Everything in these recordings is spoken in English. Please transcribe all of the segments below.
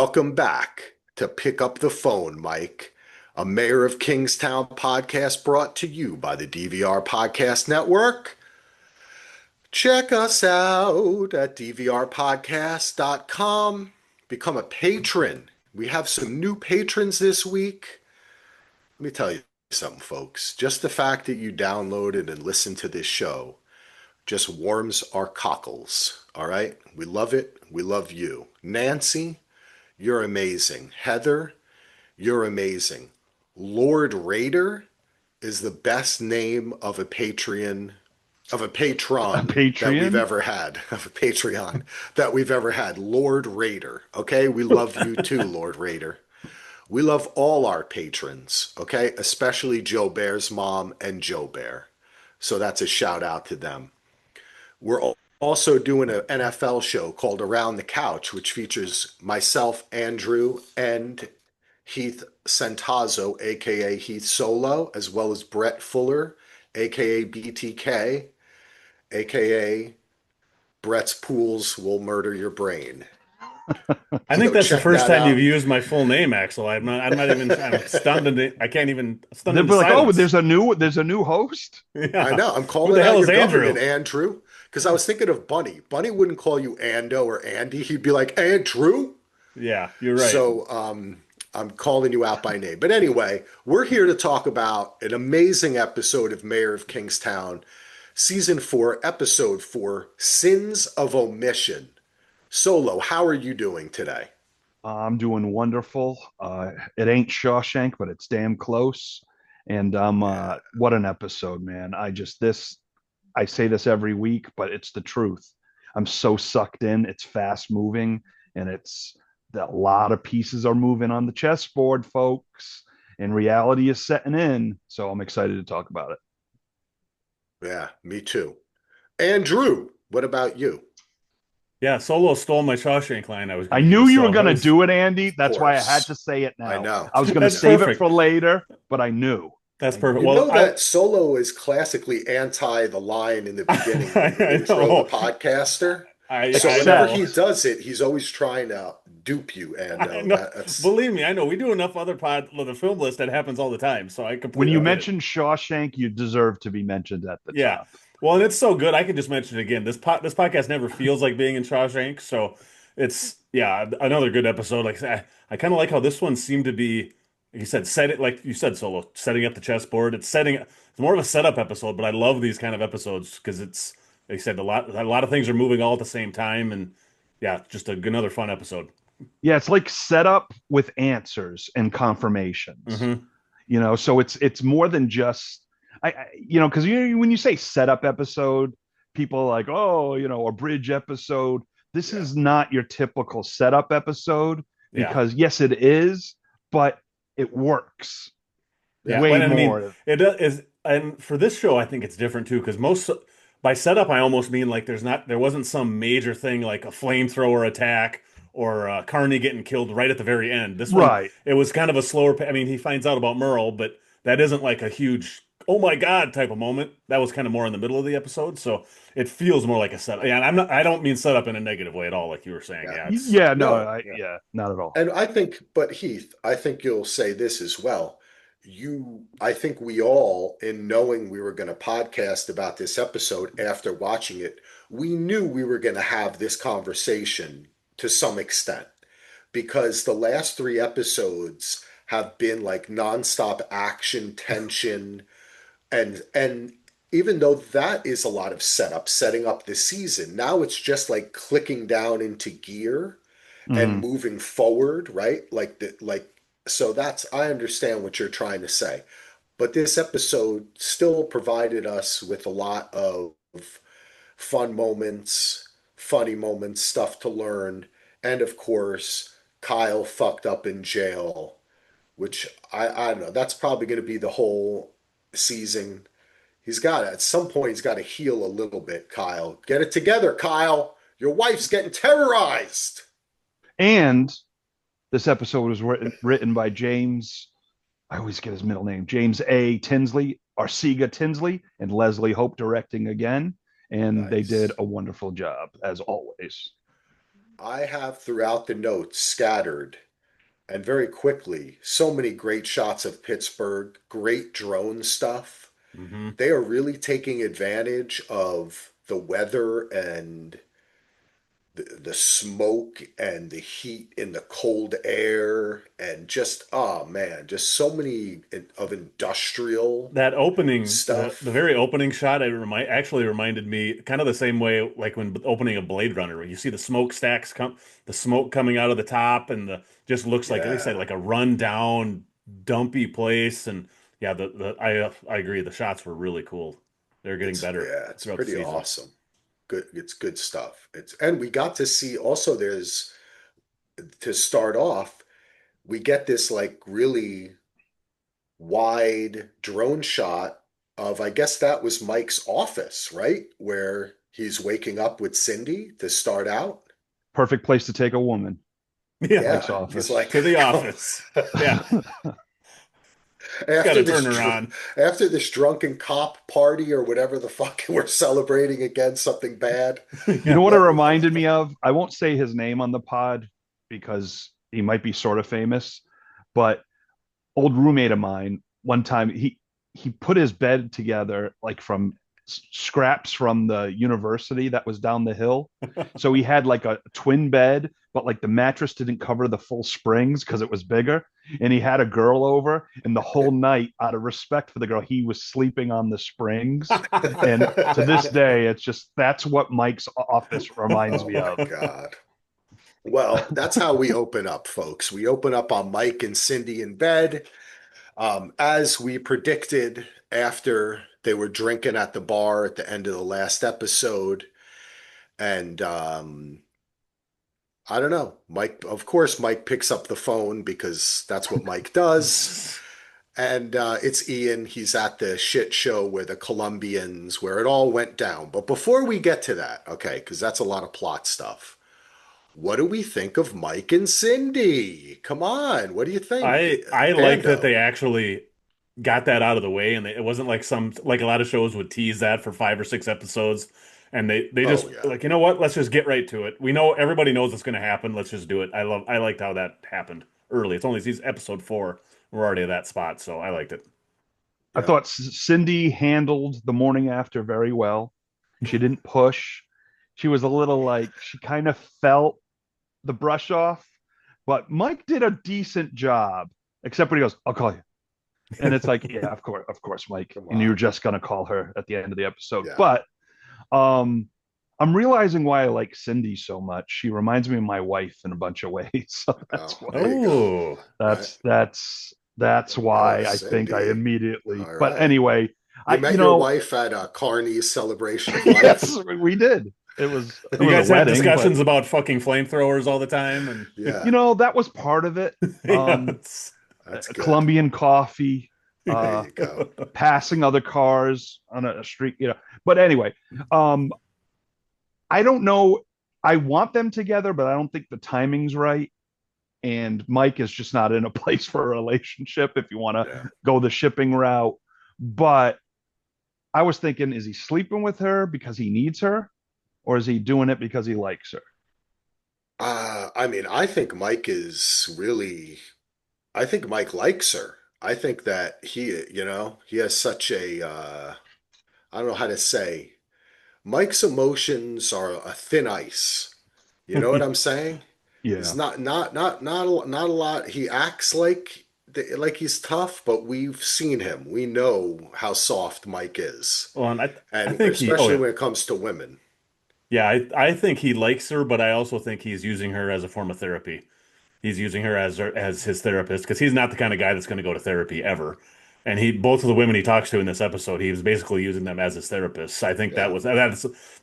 Welcome back to Pick Up the Phone, Mike, a Mayor of Kingstown podcast brought to you by the DVR Podcast Network. Check us out at dvrpodcast.com. Become a patron. We have some new patrons this week. Let me tell you something, folks. Just the fact that you downloaded and listened to this show just warms our cockles, all right? We love it. We love you. Nancy, you're amazing. Heather, you're amazing. Lord Raider is the best name of a patron A that we've Patreon? ever had, of a Patreon that we've ever had. Lord Raider. Okay, we love you too, Lord Raider. We love all our patrons, okay, especially Joe Bear's mom and Joe Bear. So that's a shout out to them. We're also doing an NFL show called Around the Couch, which features myself, Andrew, and Heath Santazzo, aka Heath Solo, as well as Brett Fuller, aka BTK, aka Brett's Pools Will Murder Your Brain. I think So that's the check first that time you've out. used my full name, Axel. I'm not even. I'm stunned. I can't even stunned They'll into be like, "Oh, silence. there's a new host." I Yeah. know. I'm Who calling the hell out is your Andrew? government, Andrew, because I was thinking of Bunny. Bunny wouldn't call you Ando or Andy. He'd be like, Andrew. Yeah, you're right. So I'm calling you out by name. But anyway, we're here to talk about an amazing episode of Mayor of Kingstown, Season 4, Episode 4, Sins of Omission. Solo, how are you doing today? I'm doing wonderful. It ain't Shawshank, but it's damn close. And Yeah, what an episode, man! I say this every week, but it's the truth. I'm so sucked in. It's fast moving, and a lot of pieces are moving on the chessboard, folks. And reality is setting in. So I'm excited to talk about it. yeah, me too. Andrew, what about you? Yeah, Solo stole my Shawshank line I was I going to knew use, you were so going that to was do it, Andy. Of That's why I had to course. say it I now. know. I was going to that's save it perfect. for later, but I knew. That's I perfect. knew. You Well, know that Solo is classically anti the line in the beginning when you I intro the know. podcaster. So I whenever know. he does it, he's always trying to dupe you, I Ando. know. That's Believe me, I know. We do enough other the film list that happens all the time, so I When completely you get it. mention Shawshank, you deserve to be mentioned at the Yeah. top. Well, and it's so good. I can just mention it again. This podcast never feels like being in Shawshank, so it's yeah another good episode. Like I kind of like how this one seemed to be. Like you said, set it like you said, Solo, setting up the chessboard. It's more of a setup episode, but I love these kind of episodes because it's like you said a lot of things are moving all at the same time, and yeah, just another fun episode. Yeah, it's like setup with answers and confirmations. Hmm. So it's more than just because when you say setup episode, people are like, oh, a bridge episode. This yeah. is not your typical setup episode Yeah. because yes, it is, but it works Yeah, Yeah. way but I mean, more. it is, and for this show, I think it's different too, because most by setup, I almost mean like there wasn't some major thing like a flamethrower attack or Carney getting killed right at the very end. This one, Right. it was kind of a slower. I mean, he finds out about Merle, but that isn't like a huge oh my God type of moment. That was kind of more in the middle of the episode, so it feels more like a setup. Yeah, and I don't mean setup in a negative way at all, like you were saying. Yeah. Yeah, it's Yeah, no, No. yeah. yeah, not at all. And I think, but Heath, I think you'll say this as well. I think we all, in knowing we were going to podcast about this episode after watching it, we knew we were going to have this conversation to some extent because the last three episodes have been like nonstop action, tension, and even though that is a lot of setup, setting up the season, now it's just like clicking down into gear and Mhm. moving forward, right? So that's I understand what you're trying to say. But this episode still provided us with a lot of fun moments, funny moments, stuff to learn, and of course, Kyle fucked up in jail, which I don't know, that's probably going to be the whole season. He's got to, at some point, he's got to heal a little bit, Kyle. Get it together, Kyle. Your wife's getting terrorized. And this episode was written by James. I always get his middle name, James A. Tinsley, Arcega Tinsley, and Leslie Hope directing again. And they did Nice. a wonderful job, as always. I have throughout the notes scattered and very quickly so many great shots of Pittsburgh, great drone stuff. Hmm. They are really taking advantage of the weather and the smoke and the heat in the cold air and just oh man, just so many of industrial That opening, the stuff. very opening shot, actually reminded me kind of the same way, like when opening a Blade Runner, where you see the smokestacks come, the smoke coming out of the top, and the just looks like they say Yeah, like a run down, dumpy place. And yeah, I agree, the shots were really cool. They're getting better it's throughout the pretty season. awesome. Good, it's good stuff. It's and we got to see also there's to start off, we get this like really wide drone shot of I guess that was Mike's office, right? Where he's waking up with Cindy to start out. Perfect place to take a woman. Yeah, Mike's Yeah, he's office. like to the office. Yeah, got after to this turn her on. after this drunken cop party or whatever the fuck we're celebrating again something bad. You know Yeah. what it Let reminded me of? I won't say his name on the pod because he might be sort of famous, but old roommate of mine, one time he put his bed together like from scraps from the university that was down the hill. So he had like a twin bed, but like the mattress didn't cover the full springs because it was bigger. And he had a girl over, and the whole night, out of respect for the girl, he was sleeping on the springs. And to this day, it's just that's what Mike's office reminds oh me my of. God. Well, that's how we open up, folks. We open up on Mike and Cindy in bed. As we predicted after they were drinking at the bar at the end of the last episode. And I don't know. Mike, of course, Mike picks up the phone because that's what Mike does. And it's Ian. He's at the shit show where the Colombians, where it all went down. But before we get to that, okay, because that's a lot of plot stuff. What do we think of Mike and Cindy? Come on, what do you think? I like that Bando. they actually got that out of the way, and it wasn't like some like a lot of shows would tease that for 5 or 6 episodes, and they just Oh yeah. like, you know what? Let's just get right to it. We know everybody knows it's going to happen. Let's just do it. I liked how that happened early. It's only season episode 4. We're already at that spot, so I liked it. I Yeah. thought Cindy handled the morning after very well. She didn't push. She was a little like she kind of felt the brush off, but Mike did a decent job, except when he goes, "I'll call you," and it's like, "Yeah, of course, Mike." Come And you were on. just gonna call her at the end of the episode, Yeah. but um, I'm realizing why I like Cindy so much. She reminds me of my wife in a bunch of ways, so that's Oh, why. there you go. Oh, Right. That's Oh, why I think I Cindy. immediately. All But right. anyway, You I met your wife at Carney's celebration of life? yes, we did. It you was a guys have wedding, but discussions about fucking flamethrowers all the time, and Yeah. that was part of it. yeah, it's, That's good. Colombian coffee, There uh, you go. passing other cars on a street. But anyway, um, I don't know. I want them together, but I don't think the timing's right. And Mike is just not in a place for a relationship if you want to Yeah. go the shipping route. But I was thinking, is he sleeping with her because he needs her, or is he doing it because he likes her? I mean, I think Mike likes her. I think that he has such I don't know how to say, Mike's emotions are a thin ice. You know what I'm saying? He's Yeah. not a lot. He acts like he's tough, but we've seen him. We know how soft Mike is, well, and I and think oh especially yeah. when it comes to women. Yeah, I think he likes her, but I also think he's using her as a form of therapy. He's using her as his therapist because he's not the kind of guy that's going to go to therapy ever. And he both of the women he talks to in this episode, he was basically using them as his therapists. I think Yeah.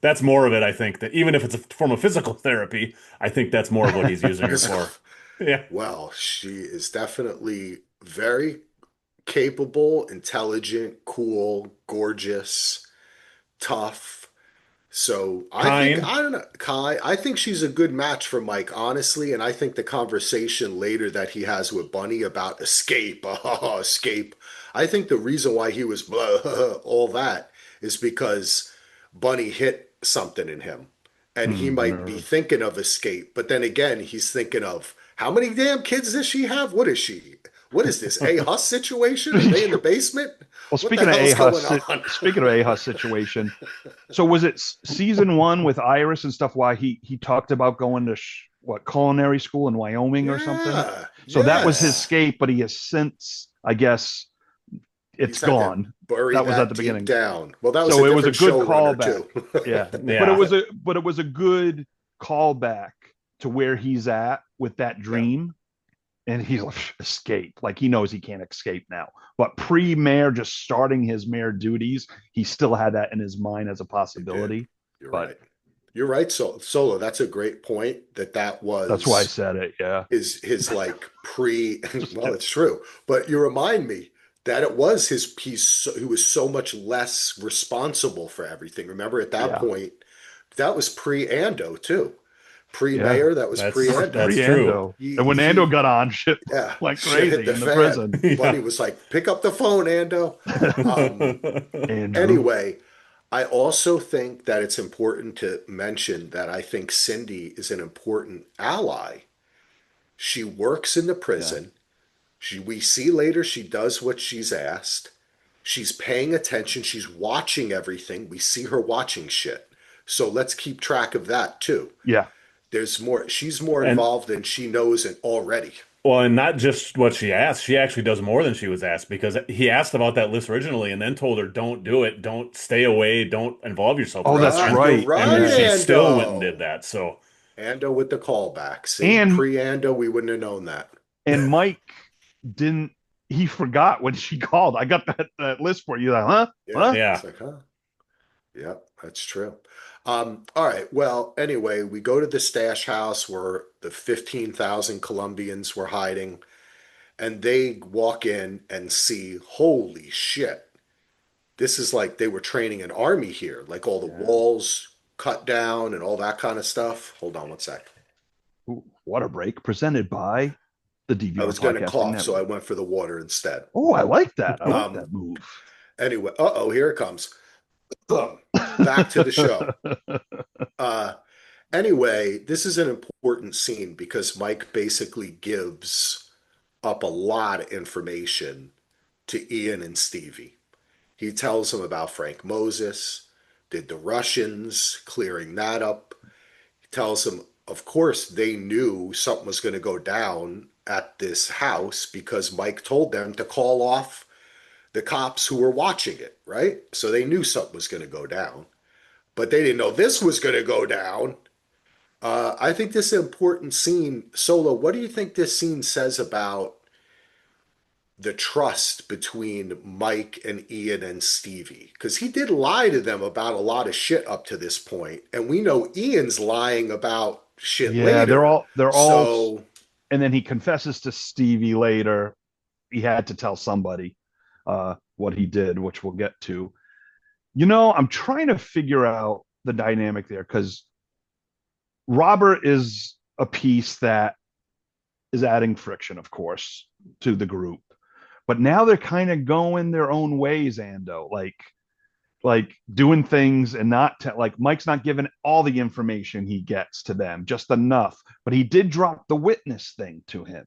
that's more of it. I think that even if it's a form of physical therapy, I think that's more of what he's using her Physical. for. Yeah. Well, she is definitely very capable, intelligent, cool, gorgeous, tough. So Kind. I don't know, Kai, I think she's a good match for Mike, honestly. And I think the conversation later that he has with Bunny about escape, oh, escape. I think the reason why he was blah, all that is because Bunny hit something in him. and he might be Nerd. thinking of escape, but then again, he's thinking of how many damn kids does she have? What is she? What is this? A Huss situation? Are they in the basement? Well, What the hell's going on? Speaking of a Huss situation, so was it season one with Iris and stuff? Why he talked about going to what culinary school in Wyoming or something? Yeah, So that was his Yeah. yes. escape, but he has since, I guess, it's He's had to gone. bury That was at that the deep beginning. down. Well, that was a So it was a different good showrunner callback. too. Yeah, Yeah. but it was a good callback to where he's at with that Yeah, dream, and he's like escape. Like he knows he can't escape now. But pre-mayor, just starting his mayor duties, he still had that in his mind as a you did. possibility. You're But right. You're right, Solo. That's a great point. That that's why I was said it. Yeah, his like pre. just Well, it's true, but you remind me that it was his piece. He was so much less responsible for everything. Remember, at that yeah, point, that was pre Ando too. Pre yeah. Mayor, that was pre Ando. That's true. Pre-Ando, and when Ando He got on, shit yeah, went shit hit crazy the in the fan. prison. Bunny Yeah. was like, "Pick up the phone, Ando." Um, Andrew, anyway, I also think that it's important to mention that I think Cindy is an important ally. She works in the yeah, prison. We see later she does what she's asked. She's paying attention. She's watching everything. We see her watching shit. So let's keep track of that too. yeah. There's more. She's more And involved than she knows it already. well, and not just what she asked, she actually does more than she was asked because he asked about that list originally and then told her, don't do it, don't stay away, don't involve yourself Oh, with this. that's Ah, you're right. And right, then Yeah, she still went and did Ando. that. So Ando with the callback. See, and pre-Ando, we wouldn't have known that. Mike didn't. He forgot when she called. I got that list for you. Like, huh? Yeah, Huh? yeah. it's like, huh? Yeah, that's true. All right. Well, anyway, we go to the stash house where the 15,000 Colombians were hiding, and they walk in and see, holy shit, this is like they were training an army here, like all the Yeah. walls cut down and all that kind of stuff. Hold on one sec. Ooh, water break presented by the I DVR was going to Podcasting cough, so I Network. went for the water instead. Oh, I like that. I like Um, that move. anyway, uh-oh, here it comes. Back to the show. Uh, anyway, this is an important scene because Mike basically gives up a lot of information to Ian and Stevie. He tells them about Frank Moses, did the Russians, clearing that up. He tells them, of course, they knew something was going to go down at this house because Mike told them to call off the cops who were watching it, right? So they knew something was going to go down, but they didn't know this was going to go down. I think this is an important scene. Solo, what do you think this scene says about the trust between Mike and Ian and Stevie? Because he did lie to them about a lot of shit up to this point, and we know Ian's lying about shit Yeah, later. they're all, So, and then he confesses to Stevie later. He had to tell somebody what he did, which we'll get to. I'm trying to figure out the dynamic there because Robert is a piece that is adding friction, of course, to the group. But now they're kind of going their own ways, Ando. Like doing things and not like Mike's not giving all the information he gets to them, just enough. But he did drop the witness thing to him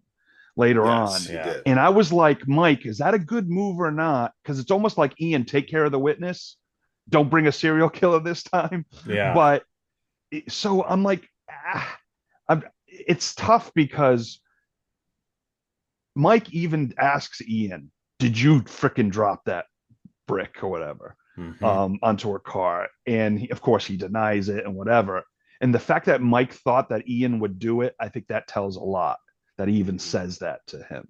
later yes, on. he Yeah. did. And I was like, Mike, is that a good move or not? Because it's almost like Ian, take care of the witness. Don't bring a serial killer this time. Yeah. But so I'm like, it's tough because Mike even asks Ian, "Did you freaking drop that brick or whatever onto her car?" And of course, he denies it and whatever. And the fact that Mike thought that Ian would do it, I think that tells a lot. That he even says that to him.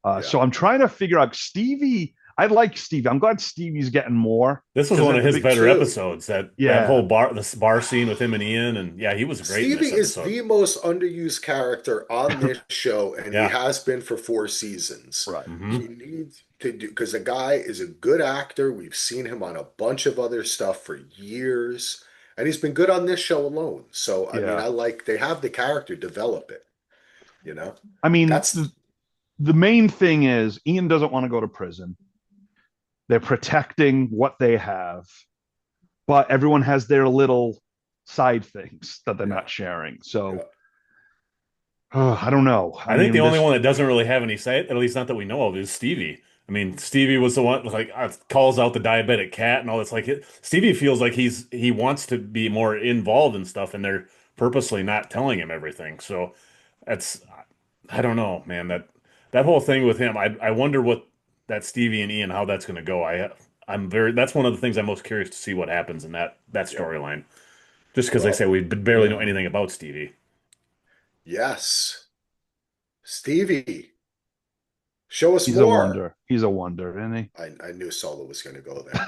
Yeah. So I'm trying to figure out Stevie. I like Stevie. I'm glad Stevie's getting more. This was 'Cause one at of the his big better too. episodes. That Yeah. whole this bar scene with him and Ian, and yeah, he was great in Stevie this is episode. the most underused character on this show, and he Yeah. has been for 4 seasons. Right. He needs to do because the guy is a good actor. We've seen him on a bunch of other stuff for years, and he's been good on this show alone. So, I mean, Yeah. I like they have the character develop it, you know? I mean, That's the main thing is Ian doesn't want to go to prison. They're protecting what they have, but everyone has their little side things that they're Yeah. not sharing. So Yeah. I don't know. I I think the mean, only this one that doesn't really have any say, at least not that we know of, is Stevie. I mean, Stevie was the one like calls out the diabetic cat and all this. Like Stevie feels like he wants to be more involved in stuff, and they're purposely not telling him everything. So that's I don't know, man. That whole thing with him, I wonder what that Stevie and Ian how that's going to go. I'm very that's one of the things I'm most curious to see what happens in that Yeah. storyline. Just because they say Well, we barely know yeah, anything about Stevie. yes. Stevie, show us he's a more. wonder. He's a wonder, isn't he? I knew Solo was going to go there.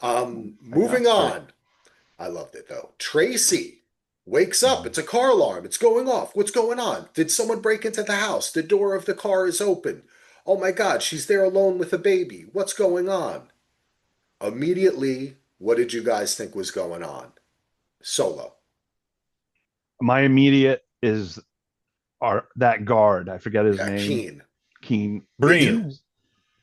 I got Moving to. on. I loved it though. Tracy wakes up. It's a car alarm. It's going off. What's going on? Did someone break into the house? The door of the car is open. Oh my God, she's there alone with a baby. What's going on? Immediately, what did you guys think was going on? Solo. My immediate is that guard. I forget his Yeah, name. Keen. Keen. Me Breen, too. Keen.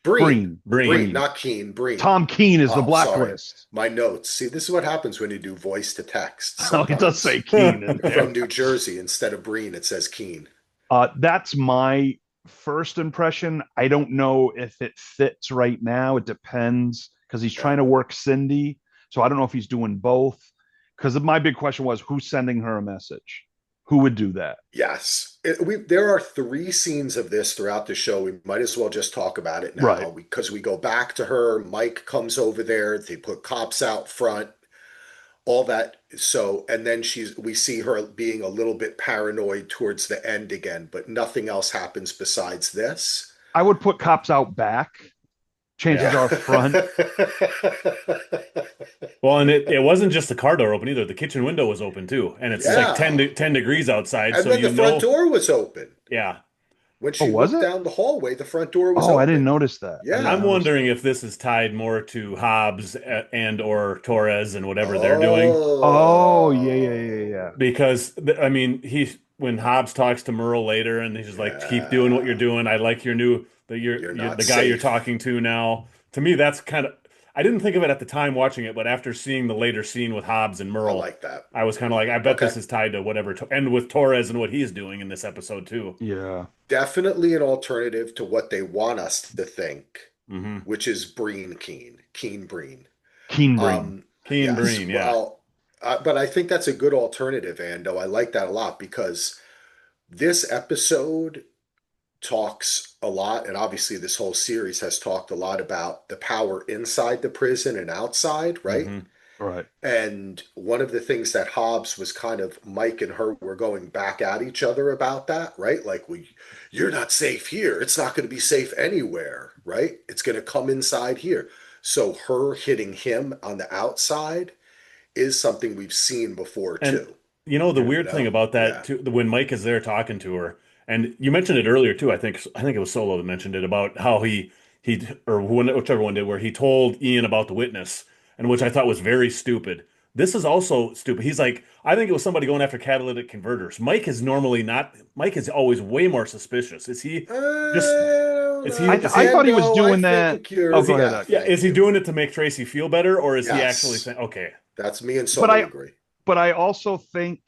Breen. Breen. Breen, Breen. not Keen. Breen. Tom Keen is the Oh, sorry. blacklist. My notes. See, this is what happens when you do voice to text Oh, it does sometimes. say Keen in there. From New Jersey, instead of Breen, it says Keen. That's my first impression. I don't know if it fits right now. It depends because he's Yeah. trying to work Cindy. So I don't know if he's doing both. Because my big question was who's sending her a message? Who would do that? Yes. There are three scenes of this throughout the show. We might as well just talk about it Right. now because we go back to her. Mike comes over there. They put cops out front, all that. So, and then we see her being a little bit paranoid towards the end again, but nothing else happens besides this. I would put cops out back. Chances Yeah. are front. Well, and it wasn't just the car door open either. The kitchen window was open too. And it's like Yeah. 10 degrees outside. And So then the front door was open. yeah. When Oh, she was looked it? down the hallway, the front door was Oh, I didn't open. notice that. I didn't I'm Yeah. notice wondering that. if this is tied more to Hobbs and or Torres and whatever they're doing. Oh, yeah, yeah, yeah, Oh. yeah. Because, I mean, when Hobbs talks to Merle later and he's just like, keep doing what you're Yeah. doing. I like your new, You're you're not the guy you're safe. talking to now. To me, that's kind of, I didn't think of it at the time watching it, but after seeing the later scene with Hobbs and I Merle, like that. I was kind of like, I bet Okay. this is tied to whatever, and with Torres and what he's doing in this episode too. Yeah. Definitely an alternative to what they want us to think, Hmm. which is Breen Keen. Keen Breen. Keen Breen. Keen Yes. Breen, yeah. Well, but I think that's a good alternative, Ando. I like that a lot because this episode talks a lot, and obviously this whole series has talked a lot about the power inside the prison and outside, right? Hmm. Right. And one of the things that Hobbs was kind of Mike and her were going back at each other about that, right? Like you're not safe here. It's not going to be safe anywhere, right? It's going to come inside here. So her hitting him on the outside is something we've seen before And too. the Yeah. You weird thing know? about that Yeah. too, when Mike is there talking to her, and you mentioned it earlier too. I think it was Solo that mentioned it about how whichever one did, where he told Ian about the witness, and which I thought was very stupid. This is also stupid. He's like, I think it was somebody going after catalytic converters. Mike is normally not. Mike is always way more suspicious. Is he I just? don't Is know. he? I, th- Is I he? thought he was Ando, I doing that. think you're, Oh, Is go he? ahead, yeah, Yeah. Axel. Is thank he you. doing it to make Tracy feel better, or is he actually Yes. saying, okay? That's me and But Solo agree. I also think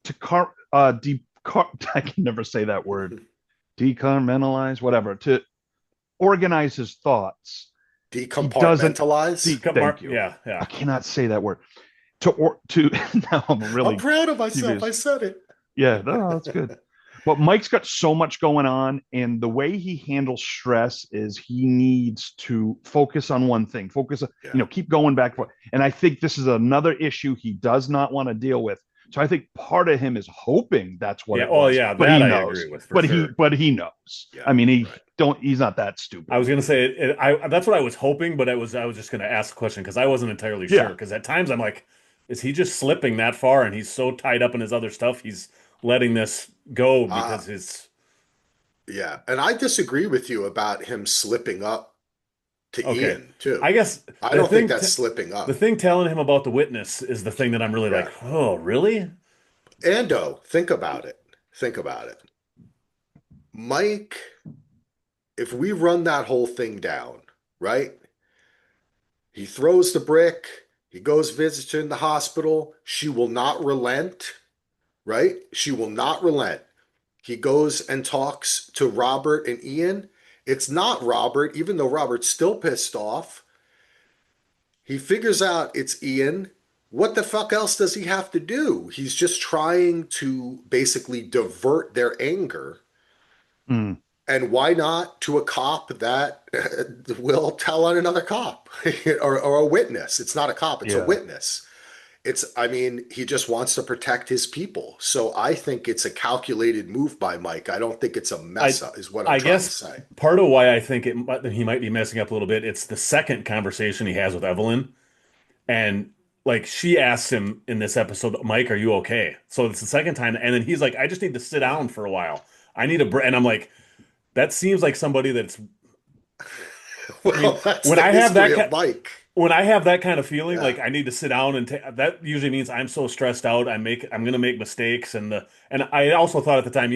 to I can never say that word. Decompartmentalize, whatever, to organize his thoughts. He doesn't. Thank you. Yeah, I yeah. cannot say that word. To now I'm I'm really proud of myself. I devious. said it. Yeah, no, that's good. But Mike's got so much going on, and the way he handles stress is he needs to focus on one thing. Yeah. Keep going back for. And I think this is another issue he does not want to deal with. So I think part of him is hoping that's what Yeah, it oh was, yeah, but he that I knows. agree with for But he sure. but he knows. Yeah. I mean, Right. he's not that I stupid. was gonna say that's what I was hoping, but I was just gonna ask the question because I wasn't entirely sure. Yeah. Because at times I'm like, is he just slipping that far and he's so tied up in his other stuff, he's letting this go Uh, because his yeah. And I disagree with you about him slipping up to okay. Ian, too. I guess I don't think that's slipping the up. thing telling him about the witness is the thing that I'm really like, Yeah. oh, really? Ando, think about it. Think about it. Mike, if we run that whole thing down, right? He throws the brick. He goes visits her in the hospital. She will not relent, right? She will not relent. He goes and talks to Robert and Ian. It's not Robert, even though Robert's still pissed off. He figures out it's Ian. What the fuck else does he have to do? He's just trying to basically divert their anger. Mm, And why not to a cop that will tell on another cop or a witness? It's not a cop, it's a yeah. witness. I mean, he just wants to protect his people. So I think it's a calculated move by Mike. I don't think it's a I mess up, is what I'm I trying to guess say. part of why I think he might be messing up a little bit, it's the second conversation he has with Evelyn. And like she asks him in this episode, Mike, are you okay? So it's the second time, and then he's like, I just need to sit down for a while. I need a break. And I'm like, that seems like somebody that's. I Well, mean, that's the history of Mike. when I have that kind of feeling, Yeah. like I need to sit down and take that usually means I'm so stressed out. I'm gonna make mistakes, and I also thought at the time,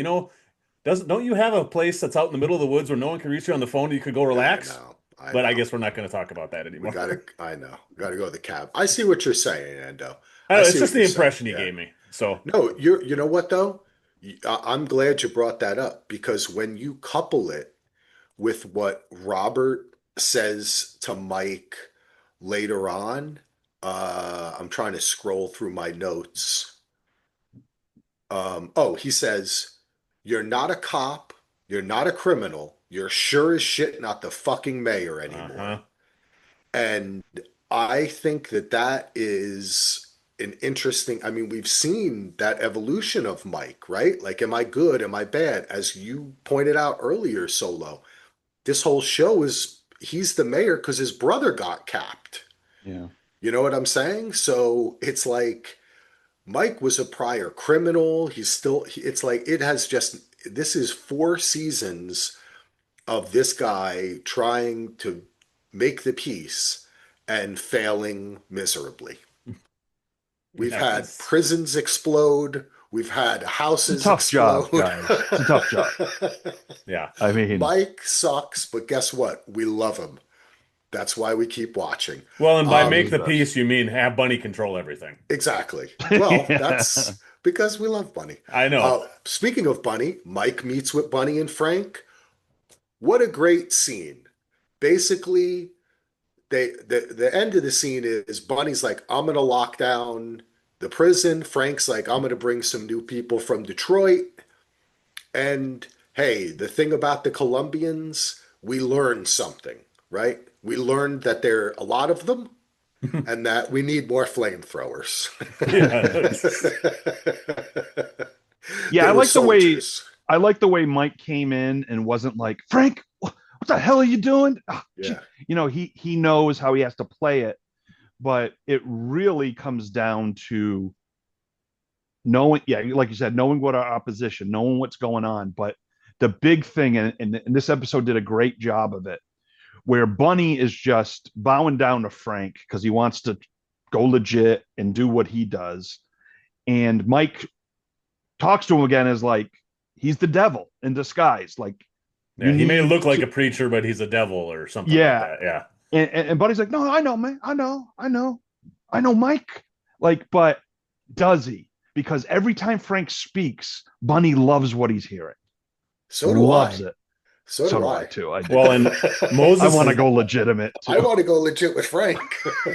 doesn't don't you have a place that's out in the middle of the woods where no one can reach you on the phone and you could go I relax? know. I But I know. guess we're not going to talk about that We anymore. gotta, I know. Gotta go to the cab. I see what you're saying, Ando. I I don't know, see it's just what the you're saying. impression he Yeah. gave me. So No, you know what though? I'm glad you brought that up because when you couple it with what Robert says to Mike later on, I'm trying to scroll through my notes. Oh, he says, "You're not a cop, you're not a criminal, you're sure as shit not the fucking mayor anymore." uh-huh. And I think that that is an interesting, I mean, we've seen that evolution of Mike, right? Like, am I good? Am I bad? As you pointed out earlier, Solo, this whole show is he's the mayor because his brother got capped. Yeah. You know what I'm saying? So it's like Mike was a prior criminal. He's still, it's like it has just, this is 4 seasons of this guy trying to make the peace and failing miserably. We've Yeah, had prisons explode. We've had It's a houses tough job, explode. guys. It's a tough job. yeah. I mean, Mike sucks, but guess what? We love him. That's why we keep watching. Well, and by he make was the the best. peace, you mean have Bunny control everything. Exactly. Well, Yeah. that's because we love Bunny. I know. Speaking of Bunny, Mike meets with Bunny and Frank. What a great scene. Basically, the end of the scene is Bunny's like, I'm gonna lock down the prison. Frank's like, I'm gonna bring some new people from Detroit. And hey, the thing about the Colombians, we learned something, right? We learned that there are a lot of them and that we need more flamethrowers. Yeah, it's Yeah, They were soldiers. I like the way Mike came in and wasn't like, Frank, what the hell are you doing? Ah, Yeah. he knows how he has to play it, but it really comes down to knowing, yeah, like you said, knowing what our opposition, knowing what's going on. But the big thing, and this episode did a great job of it, where Bunny is just bowing down to Frank because he wants to go legit and do what he does. And Mike talks to him again as like he's the devil in disguise. Like you yeah. He may need look like to, a preacher, but he's a devil or something like yeah. that. Yeah. And Buddy's like, no, I know, man, I know, Mike. Like, but does he? Because every time Frank speaks, Bunny loves what he's hearing, So do loves I. it. So So do do I I. too. I do. Well, and I Moses want to is go legitimate I too. want to go legit with Frank.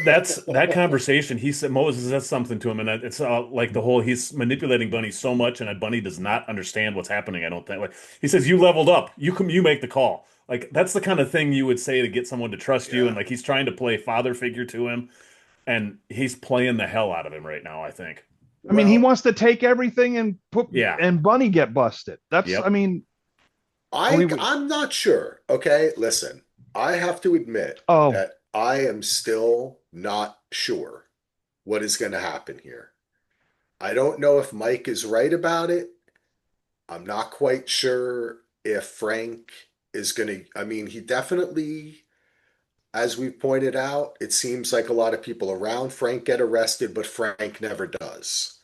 that's that conversation. He said Moses says something to him, and it's like the whole he's manipulating Bunny so much, and Bunny does not understand what's happening. I don't think. Like he says, "You leveled up. You make the call." Like that's the kind of thing you would say to get someone to trust you, and Yeah. like he's trying to play father figure to him, and he's playing the hell out of him right now. I think. I mean, he Well, wants to take everything and put Yeah. and Bunny get busted. That's, I Yep. mean, I I'm not sure. Okay, listen. I have to admit oh, that I am still not sure what is going to happen here. I don't know if Mike is right about it. I'm not quite sure if Frank is going to, I mean, he definitely, as we pointed out, it seems like a lot of people around Frank get arrested, but Frank never does,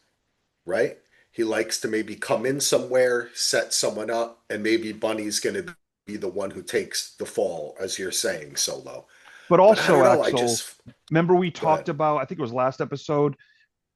right? He likes to maybe come in somewhere, set someone up, and maybe Bunny's going to be the one who takes the fall, as you're saying, Solo. But But I also, don't know. Axel, remember we Go ahead. talked about, I think it was last episode,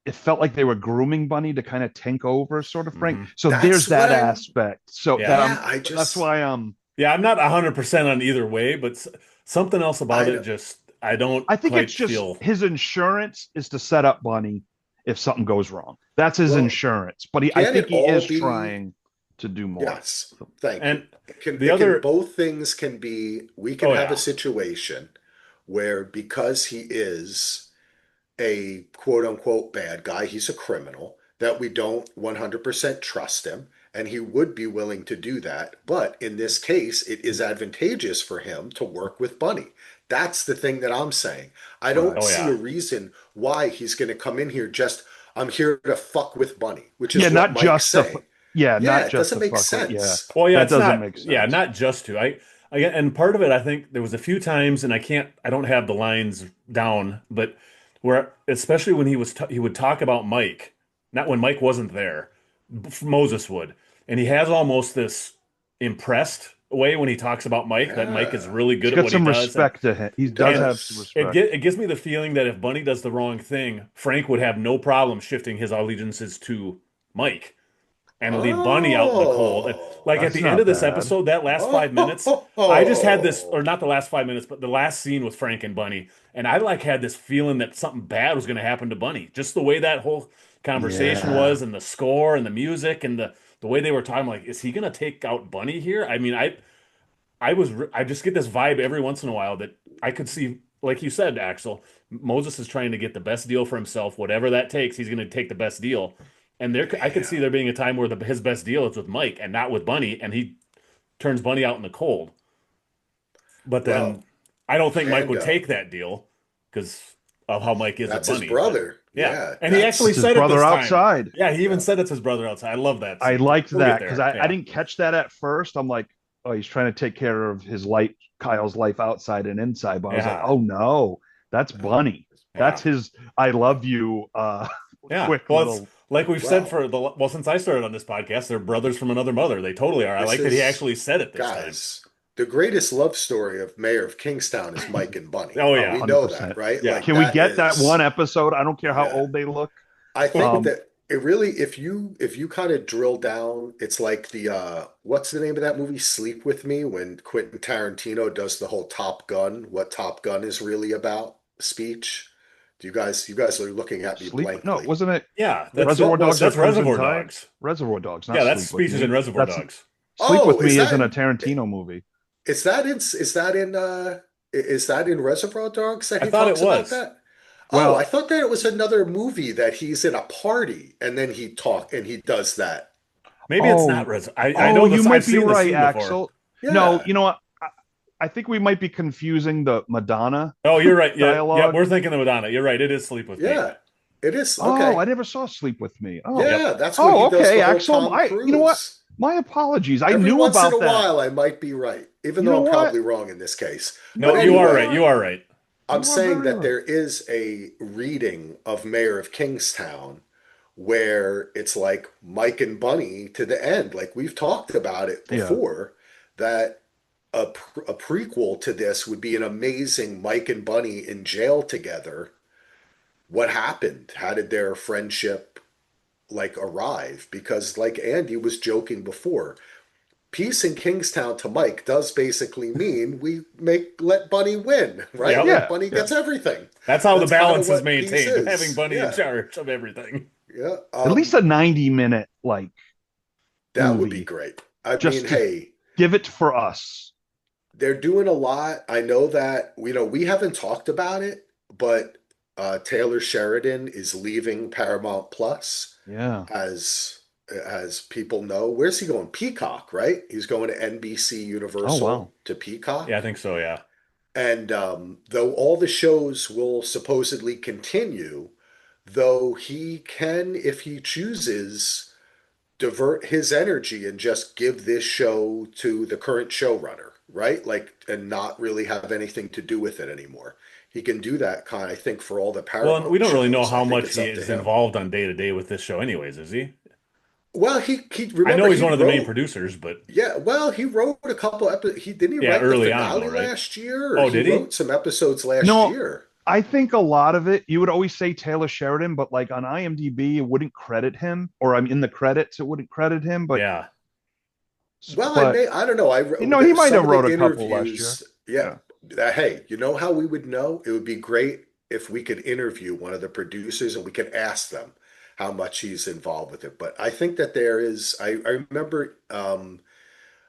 it felt like they were grooming Bunny to kind of take over, sort of Frank. Hmm. So there's That's what that I'm, aspect. So that Yeah. yeah, I'm that's why I'm Yeah, I'm not 100% on either way, but something else about I it know. just I don't I think it's quite just feel. his insurance is to set up Bunny if something goes wrong. That's his Well, insurance. But I can think it he all is be? trying to do more. Yes. Thank you. And the It can other, both things can be, we can oh have a yeah, situation where because he is a quote unquote bad guy, he's a criminal, that we don't 100% trust him, and he would be willing to do that. But in this case, it is advantageous for him to work with Bunny. That's the thing that I'm saying. I don't Right. oh see a yeah, reason why he's going to come in here just, I'm here to fuck with Bunny, which Yeah, is what not Mike's just the saying. not Yeah, it just doesn't the make fuck with yeah. sense. well yeah, That it's doesn't not, make yeah, sense. not just to and part of it I think there was a few times, and I don't have the lines down, but where especially when he would talk about Mike, not when Mike wasn't there, Moses would, and he has almost this impressed way when he talks about Mike that Mike is Yeah, really He's good at got what he some does, respect to him. He he does and have some does. respect. it gives me the feeling that if Bunny does the wrong thing, Frank would have no problem shifting his allegiances to Mike and leave Bunny out in the cold. And like at Oh. That's the end of not this bad. episode, that last Oh, 5 minutes, I just had this, or not the last 5 minutes, but the last scene with Frank and Bunny, and I like had this feeling that something bad was going to happen to Bunny. Just the way that whole conversation Yeah. was, and the score, and the music, and the way they were talking. Like, is he going to take out Bunny here? I mean, I just get this vibe every once in a while that I could see, like you said, Axel, Moses is trying to get the best deal for himself, whatever that takes. He's going to take the best deal. And I could see man. there being a time where his best deal is with Mike and not with Bunny, and he turns Bunny out in the cold. But Well, then I don't think Mike would Mando, take that deal because of how Mike is with that's his Bunny. But brother. yeah, Yeah, and he actually It's his said it brother this time. outside. Yeah, he even yeah. said it's his brother outside. I love that I scene too. liked We'll get that because there. I Yeah, didn't catch that at first. I'm like, oh, he's trying to take care of his life, Kyle's life outside and inside. But I was like, yeah, oh no, that's No. Bunny. That's yeah. his I love you Yeah. quick Well, it's little like we've said Well, for since I started on this podcast, they're brothers from another mother. They totally are. I this like that he is, actually said it this time. guys, the greatest love story of Mayor of Kingstown is Mike and Bunny. Oh oh yeah. We know that, 100%. right? Yeah. Like Can we that get that one is, episode? I don't care how yeah. old they look. I think Um that it really, if you kind of drill down, it's like the what's the name of that movie, Sleep With Me, when Quentin Tarantino does the whole Top Gun, what Top Gun is really about speech. Do you guys are looking at me Sleep no, blankly. wasn't it Yeah. That's What Reservoir was Dogs or that's it? Cruising Reservoir Time? Dogs. Reservoir Dogs, not Yeah, that's Sleep With speeches in Me. Reservoir That's Dogs. Sleep With Oh, Me isn't a Tarantino movie. is that in is that in Reservoir Dogs that I he thought it talks about was. that? Oh, I Well, thought that it was another movie that he's in a party and then he does that. Maybe it's not oh, Res. I oh, know you this. I've might be seen the right, scene before. Axel. No, Yeah. you know what? I think we might be confusing the Madonna Oh, you're right. Yeah, yeah. dialogue. We're thinking of Madonna. You're right. It is Sleep with Me. Yeah. It is Oh, okay. I never saw Sleep With Me. Oh, Yep. Yeah, that's when he oh, does okay, the whole Axel. Tom You know what? Cruise. My apologies. I Every knew once in a about that. while, I might be right, even You though know I'm what? probably wrong in this case. No, But No, you you are are right. anyway, You right. are right. I'm You are saying very that right. there is a reading of Mayor of Kingstown where it's like Mike and Bunny to the end. Like we've talked about it Yeah. before, that a prequel to this would be an amazing Mike and Bunny in jail together. What happened? How did their friendship like arrive? Because like Andy was joking before, peace in Kingstown to Mike does basically mean we make let Bunny win, right? Yep. Like Yeah. Bunny Yeah. gets everything. That's how the That's kind of balance is what peace maintained, having is. Bunny in Yeah, charge of everything. yeah. At least a 90-minute like That would be movie. great. I mean, Just to hey, give it for us. they're doing a lot. I know that, we haven't talked about it, but Taylor Sheridan is leaving Paramount Plus, Yeah. as people know. Where's he going? Peacock, right? He's going to NBC Oh wow. Universal to Yeah, I Peacock. think so. Yeah. And though all the shows will supposedly continue, though he can, if he chooses, divert his energy and just give this show to the current showrunner, right? Like, and not really have anything to do with it anymore. He can do that I think, for all the Well, and we Paramount don't really know shows. I how think much it's he up to is him. involved on day to day with this show, anyways, is he? Well, he I remember know he's he one of the main wrote. producers, but Yeah, well, he wrote a couple episodes. He didn't he yeah, write the early on though, finale right? last year, or Oh, he did he? wrote some episodes last No, year. I think a lot of it, you would always say Taylor Sheridan, but like on IMDb, it wouldn't credit him, or I'm in the credits, it wouldn't credit him. Yeah. Well, But I don't know. he might Some have of wrote the a couple last year. interviews. Yeah. Yeah. Hey, you know how we would know? It would be great if we could interview one of the producers and we could ask them how much he's involved with it. But I think that there is. I remember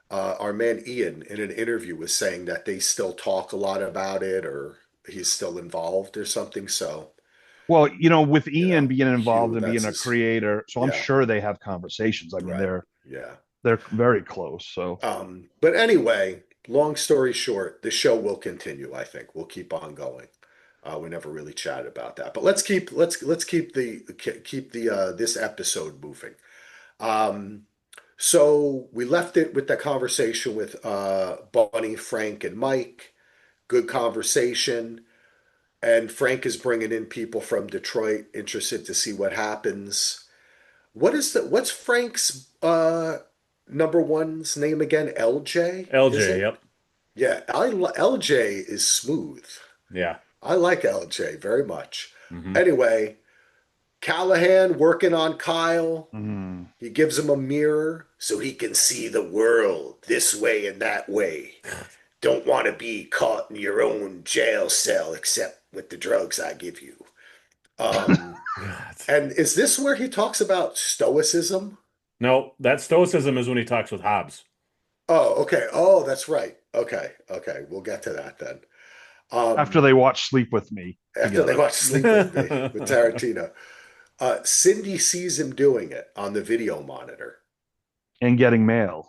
our man Ian in an interview was saying that they still talk a lot about it, or he's still involved or something. So, Well, with Ian being involved Hugh, and that's being a his. creator, so I'm Yeah. sure they have conversations. I mean, Right. they're Yeah. they're very close. So But anyway, long story short, the show will continue. I think we'll keep on going. We never really chatted about that, but let's keep the this episode moving. Um, so we left it with the conversation with Bonnie, Frank, and Mike. Good conversation, and Frank is bringing in people from Detroit, interested to see what happens. What's Frank's number one's name again? LJ, is LJ, it? yep. Yeah, LJ is smooth. Yeah. I like LJ very much. Hmm. Anyway, Callahan working on Kyle. mm, He gives him a mirror so he can see the world this way and that way. Don't want to be caught in your own jail cell except with the drugs I give you. Um, God. and is this where he talks about stoicism? No, that stoicism is when he talks with Hobbs. Oh, okay. Oh, that's right. Okay. Okay. We'll get to that then. after Um, they watch Sleep with Me after they together watch Sleep with Me with Tarantino, Cindy sees him doing it on the video monitor. and getting mail.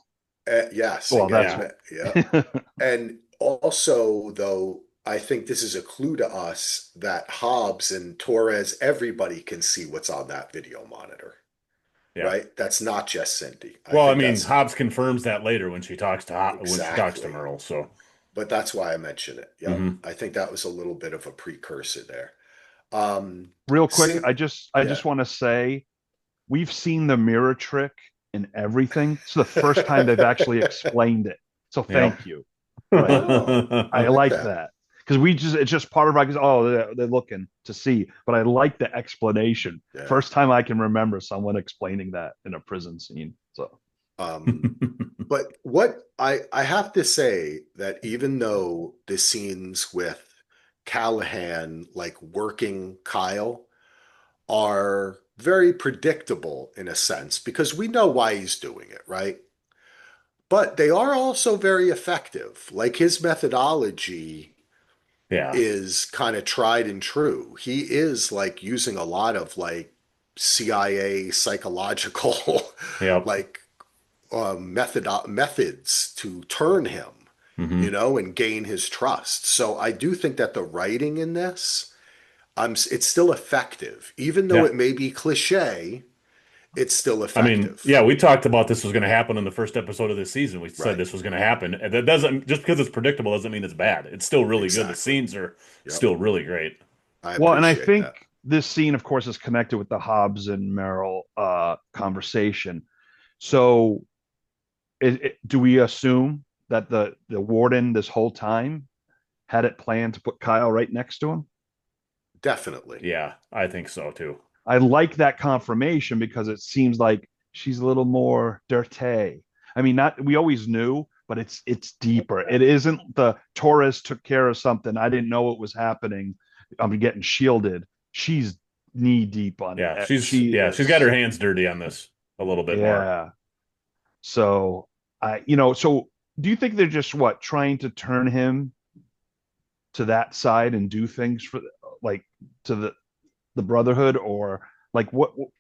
Yes, and Well, that's getting Yeah. it. Yeah. And also, though, I think this is a clue to us that Hobbs and Torres, everybody can see what's on that video monitor, Yeah. right? That's not just Cindy. I Well, I think mean, that's Hobbs confirms that later when she talks to exactly. Merle. So, But that's why I mentioned it. Yep. hmm. I think that was a little bit of a precursor there. Um, Real quick, Sin, I yeah. just want to say we've seen the mirror trick in everything. It's the first time they've actually explained it. So Yep. thank you. Right. Oh, I I like like that. that. Because it's just part of our, oh, they're looking to see. But I like the explanation. Yeah. First time I can remember someone explaining that in a prison scene. So Um, but what I have to say that even though the scenes with Callahan like working Kyle are very predictable in a sense because we know why he's doing it, right? But they are also very effective. Like his methodology Yeah. is kind of tried and true. He is like using a lot of like CIA psychological Yep. like methods to turn him, Hmm. and gain his trust. So I do think that the writing in this, it's still effective, even though Yeah. it may be cliche. It's still I mean, effective, yeah, we talked about this was going to happen in the first episode of this season. We said right? this was going to happen. And that doesn't, just because it's predictable doesn't mean it's bad. It's still really good. The Exactly. scenes are Yep. still really great. I well, and I appreciate think that. this scene, of course, is connected with the Hobbs and Merrill conversation. So do we assume that the warden this whole time had it planned to put Kyle right next to him? Definitely. Yeah, I think so too. I like that confirmation because it seems like she's a little more dirty. I mean, not we always knew, but it's deeper. It isn't the Torres took care of something. I didn't know it was happening. I'm getting shielded. She's knee deep on it. Yeah, She she's got her is, hands dirty on this a little bit more. yeah. So so do you think they're just trying to turn him to that side and do things for like to the Brotherhood, or like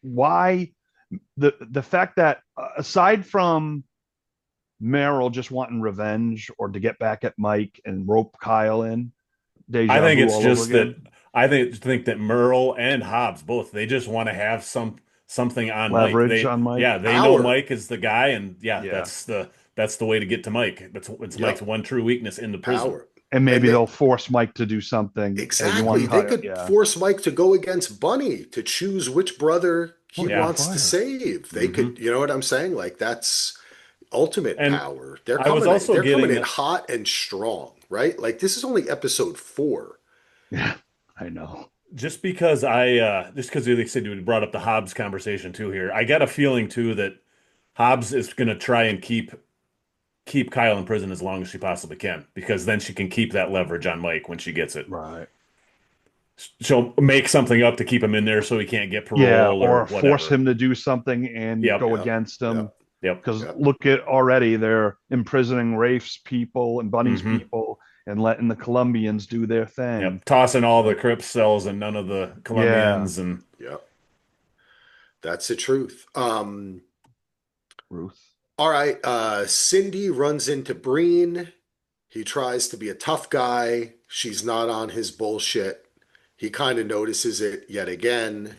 why the fact that aside from Meryl just wanting revenge or to get back at Mike and rope Kyle in I deja think vu it's all over just that again, I think that Merle and Hobbs both they just want to have something on Mike. leverage on Mike. Yeah, they know Power, Mike is the guy, and yeah, Yeah, that's the way to get to Mike. It's Mike's yep, one true weakness in the prison. power, and and maybe they they'll force Mike to do something. Hey, you exactly want they Kyle? could Yeah, force Mike to go against Bunny to choose which brother he you're on wants to fire. save. They could, you know what I'm saying? Like that's ultimate And power. I was also They're coming in getting hot and strong, right? Like this is only episode 4. Yeah, I know. just because just because they said you brought up the Hobbs conversation too here, I got a feeling too that Hobbs is going to try and keep Kyle in prison as long as she possibly can, because then she can keep that leverage on Mike when she gets it. Right. She'll make something up to keep him in there so he can't get Yeah, parole or or force whatever. him to do something and Yep. go Yep. against him. Yep. Yep. Because Yep. look at already, they're imprisoning Rafe's people and Bunny's hmm people and letting the Colombians do their thing. Yep. Tossing all the Crips cells and none of the Yeah, Colombians and Yep. That's the truth. Ruth. All right. Cindy runs into Breen. He tries to be a tough guy. She's not on his bullshit. He kind of notices it yet again.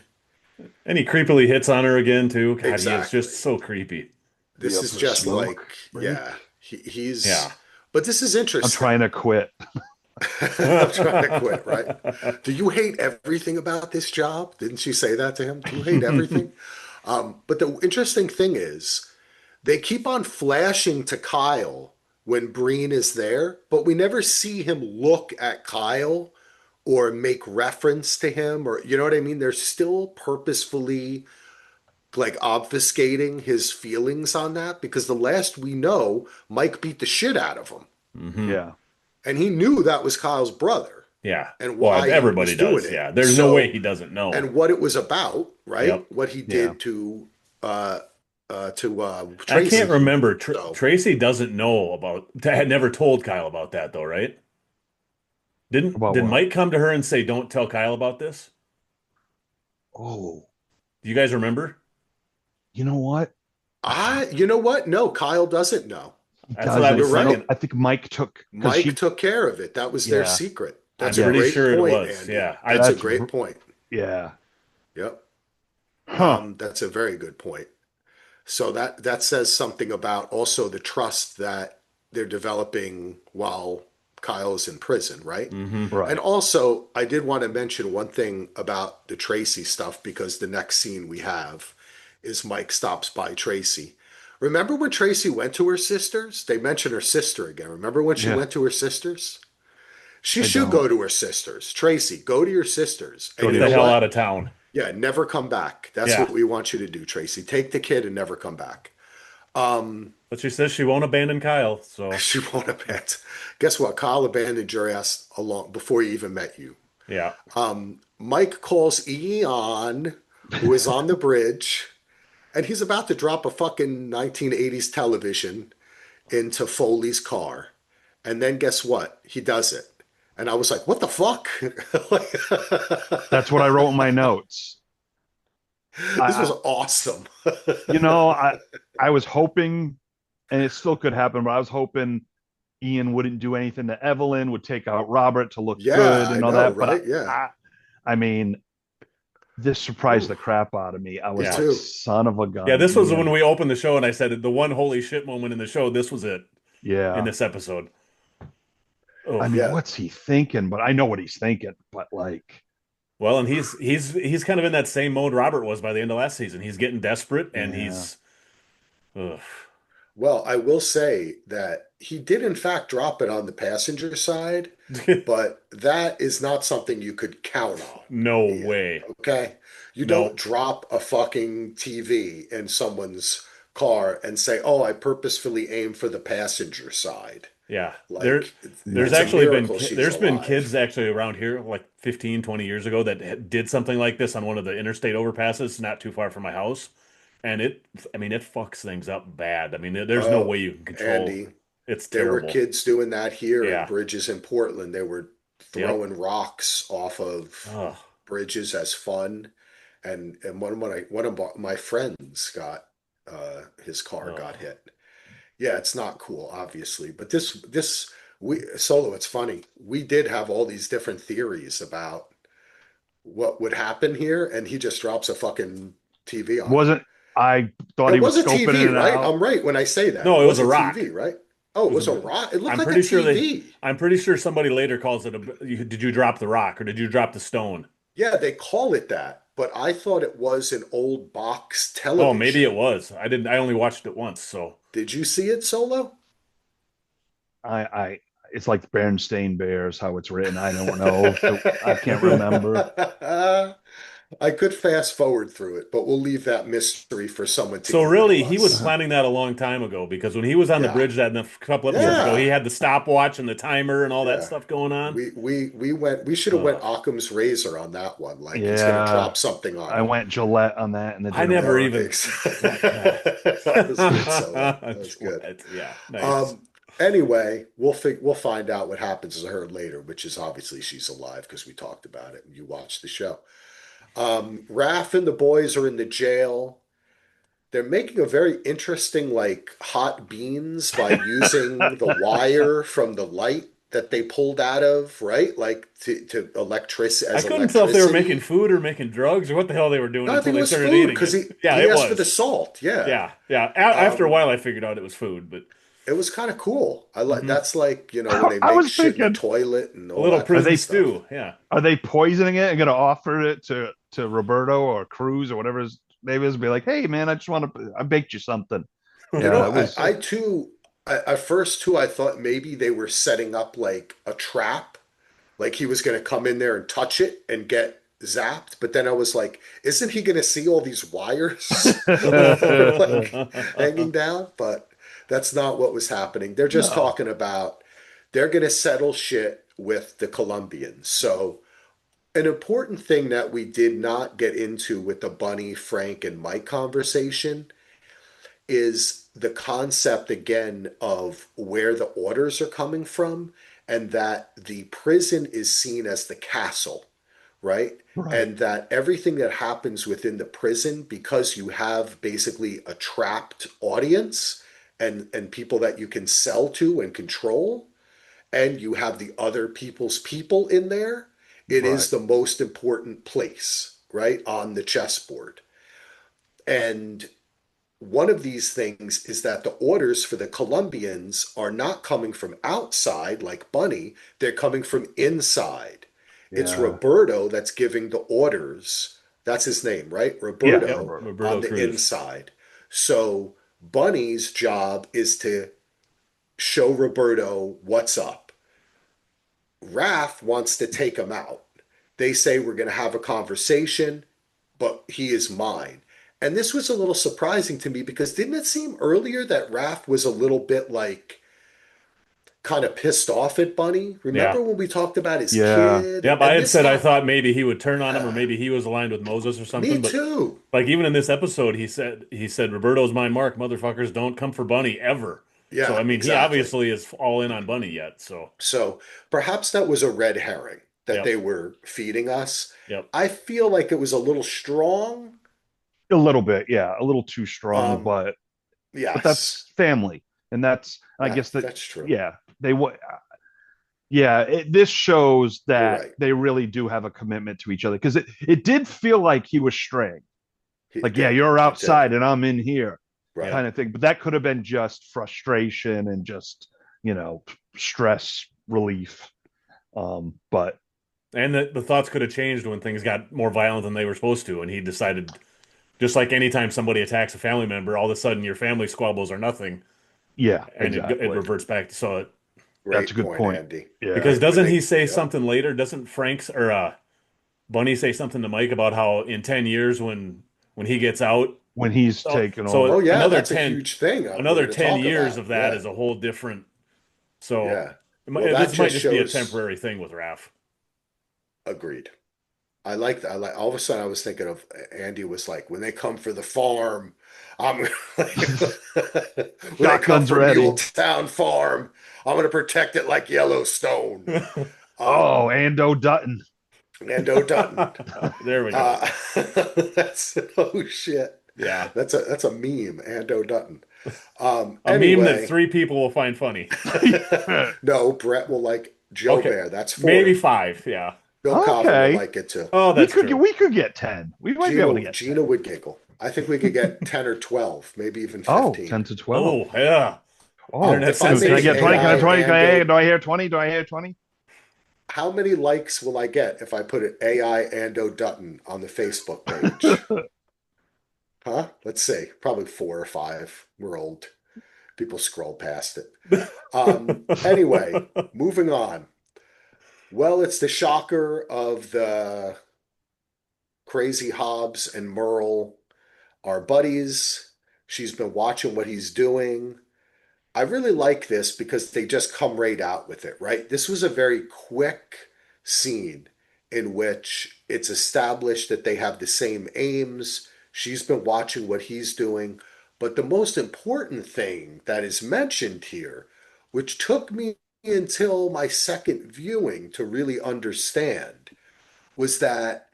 and he creepily hits on her again too. God, he is Exactly. just so creepy. This Up is for a just smoke like, break? yeah, he's, Yeah. but this is I'm interesting. trying to quit. I'm trying to quit, right? Do you hate everything about this job? Didn't she say that to him? Do you hate everything? But the interesting thing is, they keep on flashing to Kyle when Breen is there, but we never see him look at Kyle or make reference to him, or you know what I mean? They're still purposefully like obfuscating his feelings on that because the last we know, Mike beat the shit out of him. hmm Yeah. And he knew that was Kyle's brother Yeah. and Well, why he everybody was doing does. it. Yeah. There's no way So, he doesn't know. and what it was about, right? Yep. What he Yeah. did uh I can't Tracy. remember. So Tracy doesn't know about. Had never told Kyle about that though, right? Didn't About did what? Mike come to her and say, "Don't tell Kyle about this"? Oh, Do you guys remember? you know what? you know what? No, Kyle doesn't know. He That's what I doesn't. You're was No, thinking. right. I think Mike took because Mike she. took care of it. That was their Yeah. secret. I'm That's a Yeah. pretty great sure it point, was. Andy. Yeah. That's a That's great point. yeah. Yep. Huh. That's a very good point. So that says something about also the trust that they're developing while Kyle's in prison, right? And Right. also, I did want to mention one thing about the Tracy stuff because the next scene we have is Mike stops by Tracy. Remember when Tracy went to her sister's? They mention her sister again. Remember when she Yeah. went to her sister's? She I should don't go to her sister's. Tracy, go to your sister's. And go to you Get your the know hell sister. out what? of town. Yeah, never come back. That's Yeah. what we want you to do, Tracy. Take the kid and never come back. But she says she won't abandon Kyle. So She won't abandon. Guess what? Kyle abandoned your ass along before he even met you. yeah. Mike calls Eon, who is on the bridge, and he's about to drop a fucking 1980s television into Foley's car. And then guess what? He does it. And I was like, what the fuck? That's what I wrote in my notes. This was I, awesome. you know, I was hoping, and it still could happen, but I was hoping Ian wouldn't do anything to Evelyn, would take out Robert to look Yeah, good I and all know, that. But right? Yeah. I mean, this surprised the Oof, crap out of me. I was me Yeah. like, too. son of a Yeah. gun, This was when Ian. we opened the show and I said the one holy shit moment in the show. This was it in Yeah. this episode. I Oh, mean, Yeah. what's he thinking? But I know what he's thinking. But like, well, and he's kind of in that same mode Robert was by the end of last season. He's getting desperate and yeah, he's ugh. Well, I will say that he did, in fact, drop it on the passenger side, but that is not something you could count on, No Ian. way. Okay? You don't No. drop a fucking TV in someone's car and say, "Oh, I purposefully aim for the passenger side." Yeah. Like, There's it's a actually been miracle she's there's been alive. kids actually around here like 15, 20 years ago that did something like this on one of the interstate overpasses not too far from my house. And I mean, it fucks things up bad. I mean, there's no way Oh, you can control. Andy, It's there were terrible. kids doing that here in Yeah. bridges in Portland. They were Yep. throwing rocks off of Oh, bridges as fun. And one of my friends got his car got oh. hit. Yeah, it's not cool, obviously, but this we Solo. It's funny. We did have all these different theories about what would happen here, and he just drops a fucking TV on it. wasn't I thought he It was was a scoping TV, it right? out? I'm right when I say that. No, It it was was a a rock. TV, right? Oh, It it was was a a, rock. It looked I'm like a pretty sure TV. I'm pretty sure somebody later calls it did you drop the rock or did you drop the stone? Yeah, they call it that. but I thought it was an old box Oh, maybe it television. was. I didn't. I only watched it once. So Did you see it, Solo? I it's like Berenstain Bears, how it's written. I don't know. I can't remember. I could fast forward through it, but we'll leave that mystery for someone to So email really, he was us. planning that a long time ago because when he was on the Yeah. bridge that a couple episodes ago, he Yeah. had the stopwatch and the timer and all that Yeah. stuff going on. We should have went Uh, Occam's razor on that one. Like he's gonna Yeah, drop something on I him. went Gillette on that and it I didn't never work. even that. That was good, Solo. That was good. Yeah, nice. Um, anyway, we'll find out what happens to her later, which is obviously she's alive because we talked about it and you watched the show. Raph and the boys are in the jail. They're making a very interesting, like, hot beans by using the wire from the light that they pulled out of, right? Like to I as couldn't tell if they were making electricity. food or making drugs or what the hell they were doing No, I until think it they was started food eating because it. Yeah, he it asked for the was. salt. Yeah. Yeah, yeah. After a Um, while, I figured out it was food, but it was kind of cool. I like mhm. that's like, when they I make was shit in the thinking, toilet and A all little that are kind prison of they stuff. stew. Yeah. are they poisoning it and gonna offer it to Roberto or Cruz or whatever his name is? Be like, hey man, I baked you something. You Yeah, know, it was. I too, at first too, I thought maybe they were setting up like a trap. Like he was going to come in there and touch it and get zapped. But then I was like, isn't he going to see all these wires that are like hanging down? But that's not what was happening. They're just No. talking about they're going to settle shit with the Colombians. So, an important thing that we did not get into with the Bunny, Frank, and Mike conversation is the concept again of where the orders are coming from and that the prison is seen as the castle, right? Right. And that everything that happens within the prison, because you have basically a trapped audience and people that you can sell to and control, and you have the other people's people in there, it Right. is the most important place, right, on the chessboard. And one of these things is that the orders for the Colombians are not coming from outside like Bunny, they're coming from inside. It's Yeah. Roberto that's giving the orders. That's his name, right? Yeah. Yep. Roberto Roberto. on Roberto the Cruz. inside. So Bunny's job is to show Roberto what's up. Raph wants to take him out. They say we're going to have a conversation, but he is mine. And this was a little surprising to me because didn't it seem earlier that Raph was a little bit like kind of pissed off at Bunny? Yeah. Remember when we talked about his Yeah. kid? Yep. I And had this said I got, thought maybe he would turn on him or yeah, maybe he was aligned with Moses or me something, but too. like even in this episode, he said Roberto's my mark, motherfuckers don't come for Bunny ever. So Yeah, I mean, he exactly. obviously is all in on Bunny yet. So So perhaps that was a red herring that yep, they were feeding us. yep. I feel like it was a little strong. A little bit, yeah, a little too strong, Um, but yes, that's family, and that's I yeah, guess that that's true. yeah they would yeah this shows You're that right. they really do have a commitment to each other because it did feel like he was straying, It like yeah did. you're It did. outside and I'm in here Right. Yeah. kind of thing, but that could have been just frustration and just you know stress relief, but And the thoughts could have changed when things got more violent than they were supposed to, and he decided just like anytime somebody attacks a family member, all of a sudden your family squabbles are nothing, yeah, and it exactly, reverts back. So that's a Great good point, point. Andy. Yeah, because Right. When doesn't they, he say yep. something later? Doesn't Frank's or Bunny say something to Mike about how in 10 years when he gets out, when he's so taken Oh over. yeah, that's a huge thing we're another going to 10 talk years about. of that Yeah. is a whole different. So Yeah. Well, that this might just just be a shows temporary thing with Raph. agreed. I like that. I like all of a sudden I was thinking of Andy was like, when they come for the farm, I'm when they come Shotguns for ready. Muletown Farm, I'm gonna protect it like Yellowstone. Oh, Um, Ando Dutton. Nando Dutton. There we go. Uh, that's oh shit. Yeah. That's a meme, Ando Dutton. A meme that Anyway, three people will find funny. no, Brett will like Joe Okay. Bear. That's Maybe four. five. Yeah. Bill Cosby will Okay, like it too. Oh, that's true. we could get 10. We might be able to get 10. Gina would giggle. I think we could get 10 or 12, maybe even Oh, 15. 10 to 12. Oh, yeah. Oh, Internet If I can I make get sensation. 20? Can I AI 20? Ando, Do I hear 20? Do I hear 20? how many likes will I get if I put an AI Ando Dutton on the Facebook page? Huh? Let's see. Probably four or five. We're old. People scroll past it. Anyway, moving on. Well, it's the shocker of the crazy Hobbs and Merle are buddies. She's been watching what he's doing. I really like this because they just come right out with it, right? This was a very quick scene in which it's established that they have the same aims. She's been watching what he's doing. But the most important thing that is mentioned here, which took me until my second viewing to really understand, was that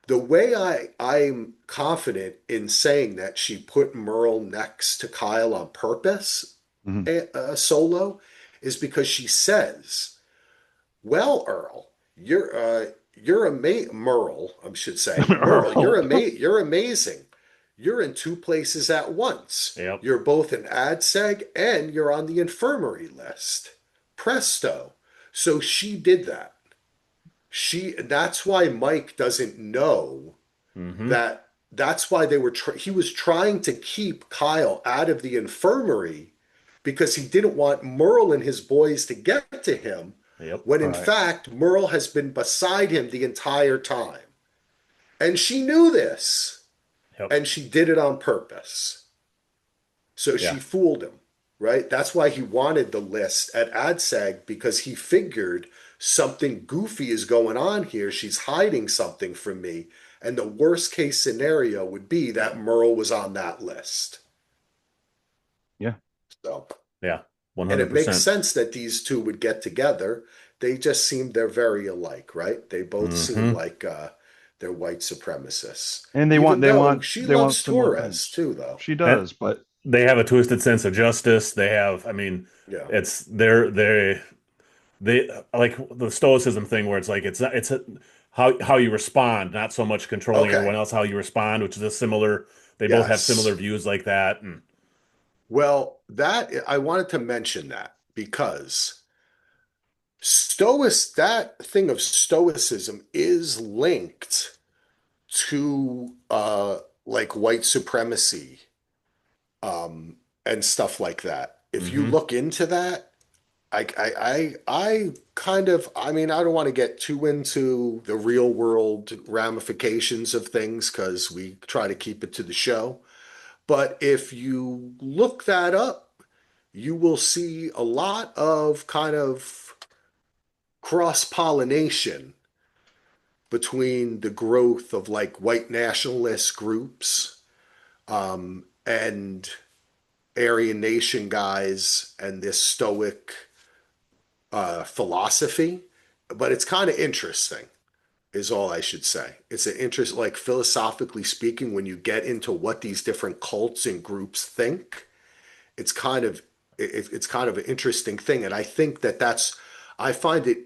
the way I'm confident in saying that she put Merle next to Kyle on purpose, Mhm. solo, is because she says, "Well, Earl, you're Merle, I should say, Merle, Earl. you're amazing. You're in two places at once. Yep. You're both an AdSeg and you're on the infirmary list. Presto." So she did that. That's why Mike doesn't know Hmm. that that's why he was trying to keep Kyle out of the infirmary because he didn't want Merle and his boys to get to him Yep. when in Right. fact Merle has been beside him the entire time. And she knew this Yep. and she did it on purpose. So Yeah. she fooled him, right? That's why he wanted the list at AdSeg because he figured something goofy is going on here. She's hiding something from me. And the worst case scenario would be that Merle was on that list. Yeah. So, Yeah. and it makes 100%. sense that these two would get together. They just seem they're very alike, right? They both seem Hmm. like they're white supremacists. And they want Even they though want she they want loves similar Torres things. too, though. She And does, but they have a twisted sense of justice. They have, I mean, Yeah. it's they like the stoicism thing where it's like it's how you respond, not so much controlling everyone Okay. else, how you respond, which is a similar, they both have similar Yes. views like that. And Well, that I wanted to mention that because Stoic that thing of stoicism is linked to like white supremacy and stuff like that. If you hmm look into that, I kind of I mean I don't want to get too into the real world ramifications of things because we try to keep it to the show. But if you look that up, you will see a lot of kind of cross pollination between the growth of like white nationalist groups and Aryan Nation guys and this Stoic philosophy. But it's kind of interesting, is all I should say. It's an interest, like philosophically speaking, when you get into what these different cults and groups think, it's kind of it's kind of an interesting thing, and I think that's I find it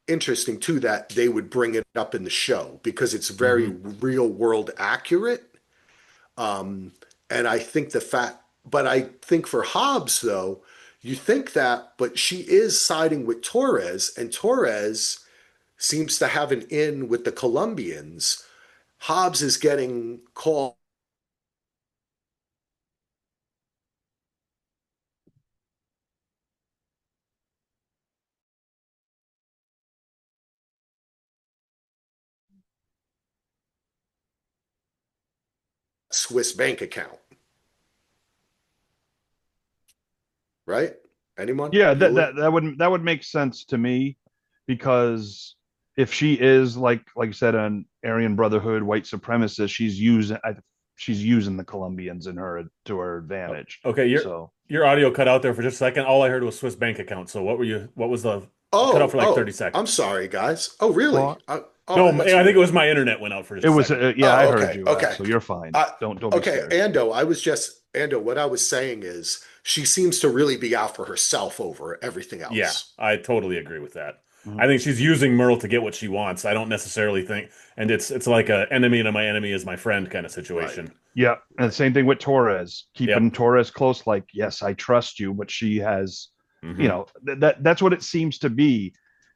interesting too that they would bring it up in the show because it's very hmm real world accurate. And I think but I think for Hobbs though, you think that, but she is siding with Torres, and Torres seems to have an in with the Colombians. Hobbs is getting called Swiss bank account, right? Anyone? yeah, Bueller? that would make sense to me because if she is like you said an Aryan Brotherhood white supremacist, she's using the Colombians in her to her advantage. okay, So your audio cut out there for just a second. All I heard was Swiss bank account. So what was the, cut out Oh, for like 30 oh, I'm seconds. sorry, guys. Oh, really? well, Oh, No, that's I think it weird. was my internet went out for just it a was second. yeah, I Oh, heard okay, you, okay. Axel. You're fine. Uh, Don't be okay, scared. Ando, what I was saying is she seems to really be out for herself over everything Yeah, else. I totally agree with that. I Mhm. think she's using Merle to get what she wants. I don't necessarily think, and it's like a enemy to my enemy is my friend kind of Right, situation. Yeah, and right. same thing with Torres. Keeping Yep. Torres close, yes, I trust you, but she has, Hmm. that's what it seems to be.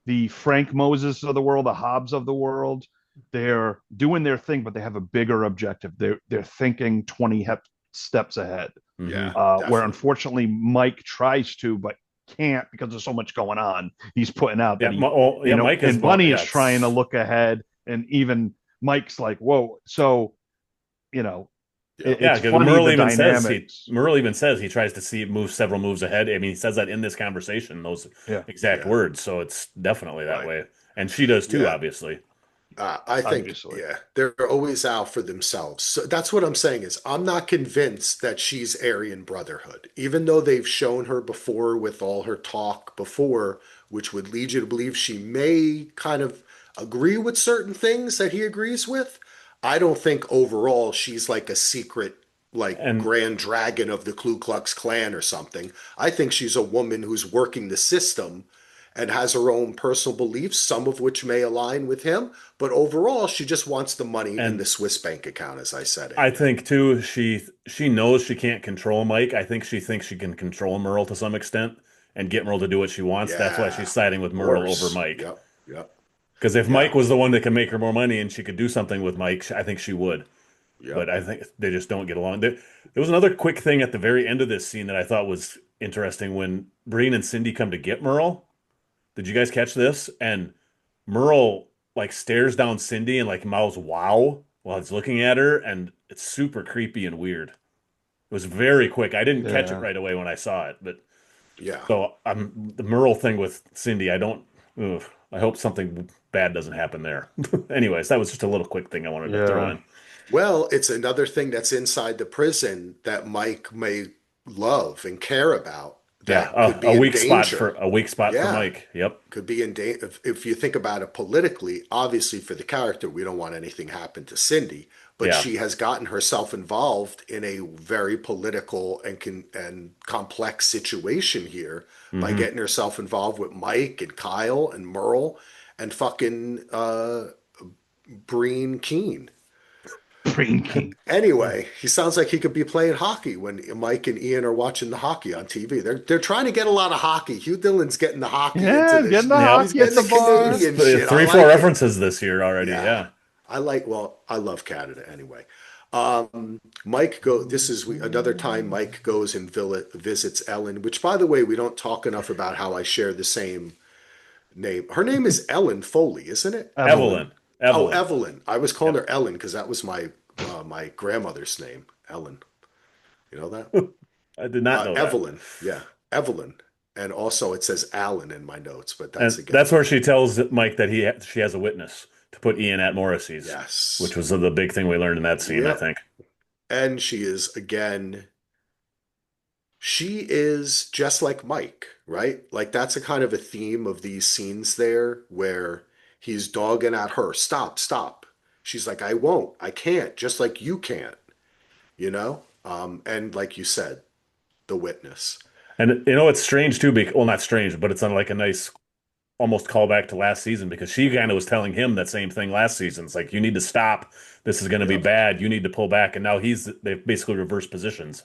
the Frank Moses of the world, the Hobbs of the world. They're doing their thing, but they have a bigger objective. They're thinking 20 steps ahead. Hmm. Yeah, Where definitely. unfortunately Mike tries to, but can't because there's so much going on. He's putting out Yeah, that he, yeah, Mike is and Bunny is yeah, trying to it's look ahead, and even Mike's like, "Whoa!" So Yep. yeah, it's because funny the dynamics. Merle even says he tries to see move several moves ahead. I mean, he says that in this conversation, those Yeah, exact Yeah. words. So it's definitely that Right. way, and she does too, Yeah. obviously. I think, obviously. yeah, they're always out for themselves. So that's what I'm saying is I'm not convinced that she's Aryan Brotherhood, even though they've shown her before with all her talk before, which would lead you to believe she may kind of agree with certain things that he agrees with. I don't think overall she's like a secret, like And grand dragon of the Ku Klux Klan or something. I think she's a woman who's working the system and has her own personal beliefs, some of which may align with him. But overall, she just wants the money in and the Swiss bank account, as I said, I Andy. think too, she knows she can't control Mike. I think she thinks she can control Merle to some extent and get Merle to do what she wants. That's why Yeah, she's siding with of Merle over course. Mike. Yep, yep, Because if yeah, Mike was the one that could make her more money and she could do something with Mike, I think she would. But yep. I think they just don't get along. There was another quick thing at the very end of this scene that I thought was interesting when Breen and Cindy come to get Merle. Did you guys catch this? And Merle like stares down Cindy and like mouths "wow" while he's looking at her, and it's super creepy and weird. It was very quick. I didn't catch it Yeah, right away when I saw it, but Yeah. so I'm the Merle thing with Cindy. I don't. Ugh, I hope something bad doesn't happen there. Anyways, that was just a little quick thing I wanted to throw yeah. in. Well, it's another thing that's inside the prison that Mike may love and care about Yeah, that could a be in danger. weak spot for Yeah, Mike. Yep. could be in danger. If you think about it politically, obviously for the character, we don't want anything happen to Cindy, but Yeah. she has gotten herself involved in a very political and complex situation here by Hmm. getting herself involved with Mike and Kyle and Merle and fucking Breen Keene. Green King. Anyway, he sounds like he could be playing hockey when Mike and Ian are watching the hockey on TV. They're trying to get a lot of hockey. Hugh Dillon's getting the hockey into Yeah, this. getting the Yep. He's hockey at getting the the bar. Canadian shit. I Three, four like it. references this year already. Yeah, Yeah. well, I love Canada anyway. This is another time Mike goes and visits Ellen, which by the way, we don't talk enough about how I share the same name. Her name is Ellen Foley, isn't it? Evelyn. Evelyn. Oh, Evelyn. Evelyn. I was calling Yep. her Ellen because that was my grandmother's name, Ellen. You know that? I did not know that. Evelyn. Yeah, Evelyn. And also it says Alan in my notes, but that's And that's again, where she tells Mike that she has a witness to put Ian at Morrissey's, which yes. was the big thing we learned in that scene, I Yep. think. And she is just like Mike, right? Like that's a kind of a theme of these scenes there where he's dogging at her. Stop, stop. She's like, I won't. I can't, just like you can't, you know? And like you said, the witness. And it's strange too, well, not strange, but it's on like a nice almost callback to last season because she kind of was telling him that same thing last season. It's like, you need to stop. This is going to be Yep. bad. You need to pull back. And now they've basically reversed positions.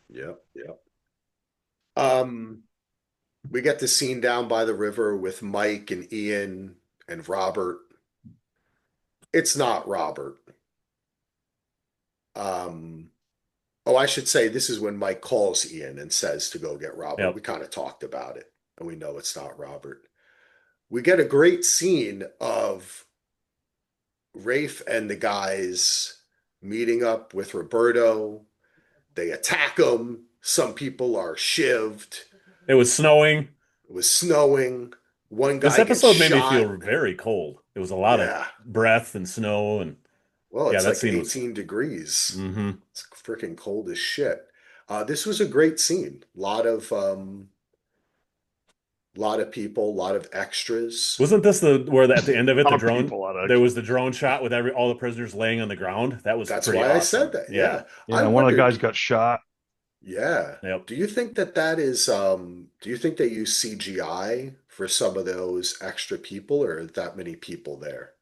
Yep. Yep. Um, we get the scene down by the river with Mike and Ian and Robert. It's not Robert. Um, oh, I should say this is when Mike calls Ian and says to go get Robert. We Yep. kind of talked about it, and we know it's not Robert. We get a great scene of Rafe and the guys meeting up with Roberto. They attack him. Some people are shivved. It was snowing. It was snowing. One This guy gets episode made me shot. feel very cold. It was a lot of Yeah. breath and snow. And Well, yeah, it's that like scene was, 18 degrees. hmm. It's freaking cold as shit. This was a great scene. Lot of people, a lot of extras. Wasn't this at the end of A it, lot of people on there it. was the drone shot with all the prisoners laying on the ground? That was That's pretty why I said awesome. that. Yeah. Yeah. I Yeah, one of the guys wondered, got shot. yeah. Yep. Do you think do you think they use CGI for some of those extra people or are that many people there?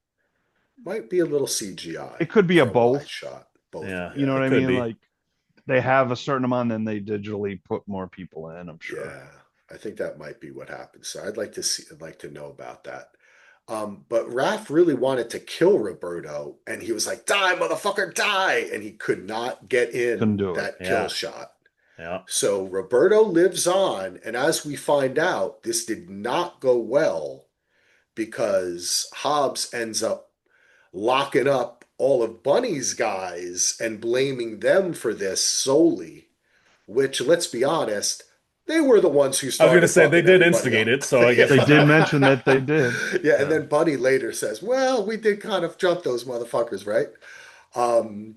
Might be a little CGI It could be a for a wide both. shot. Both, Yeah, You know yeah. what it I could mean? be. Like they have a certain amount, and they digitally put more people in. I'm sure. Yeah. I think that might be what happened. So I'd like to know about that. But Raph really wanted to kill Roberto, and he was like, "Die, motherfucker, die!" And he could not get Couldn't in do it. that kill Yeah, shot. yeah. So Roberto lives on, and as we find out, this did not go well because Hobbs ends up locking up all of Bunny's guys and blaming them for this solely, which, let's be honest, they were the ones who I was gonna started say they fucking did everybody instigate up. it, so I guess They it's did not. mention that they did. Yeah, and Yeah. then Bunny later says, "Well, we did kind of jump those motherfuckers, right?" Um,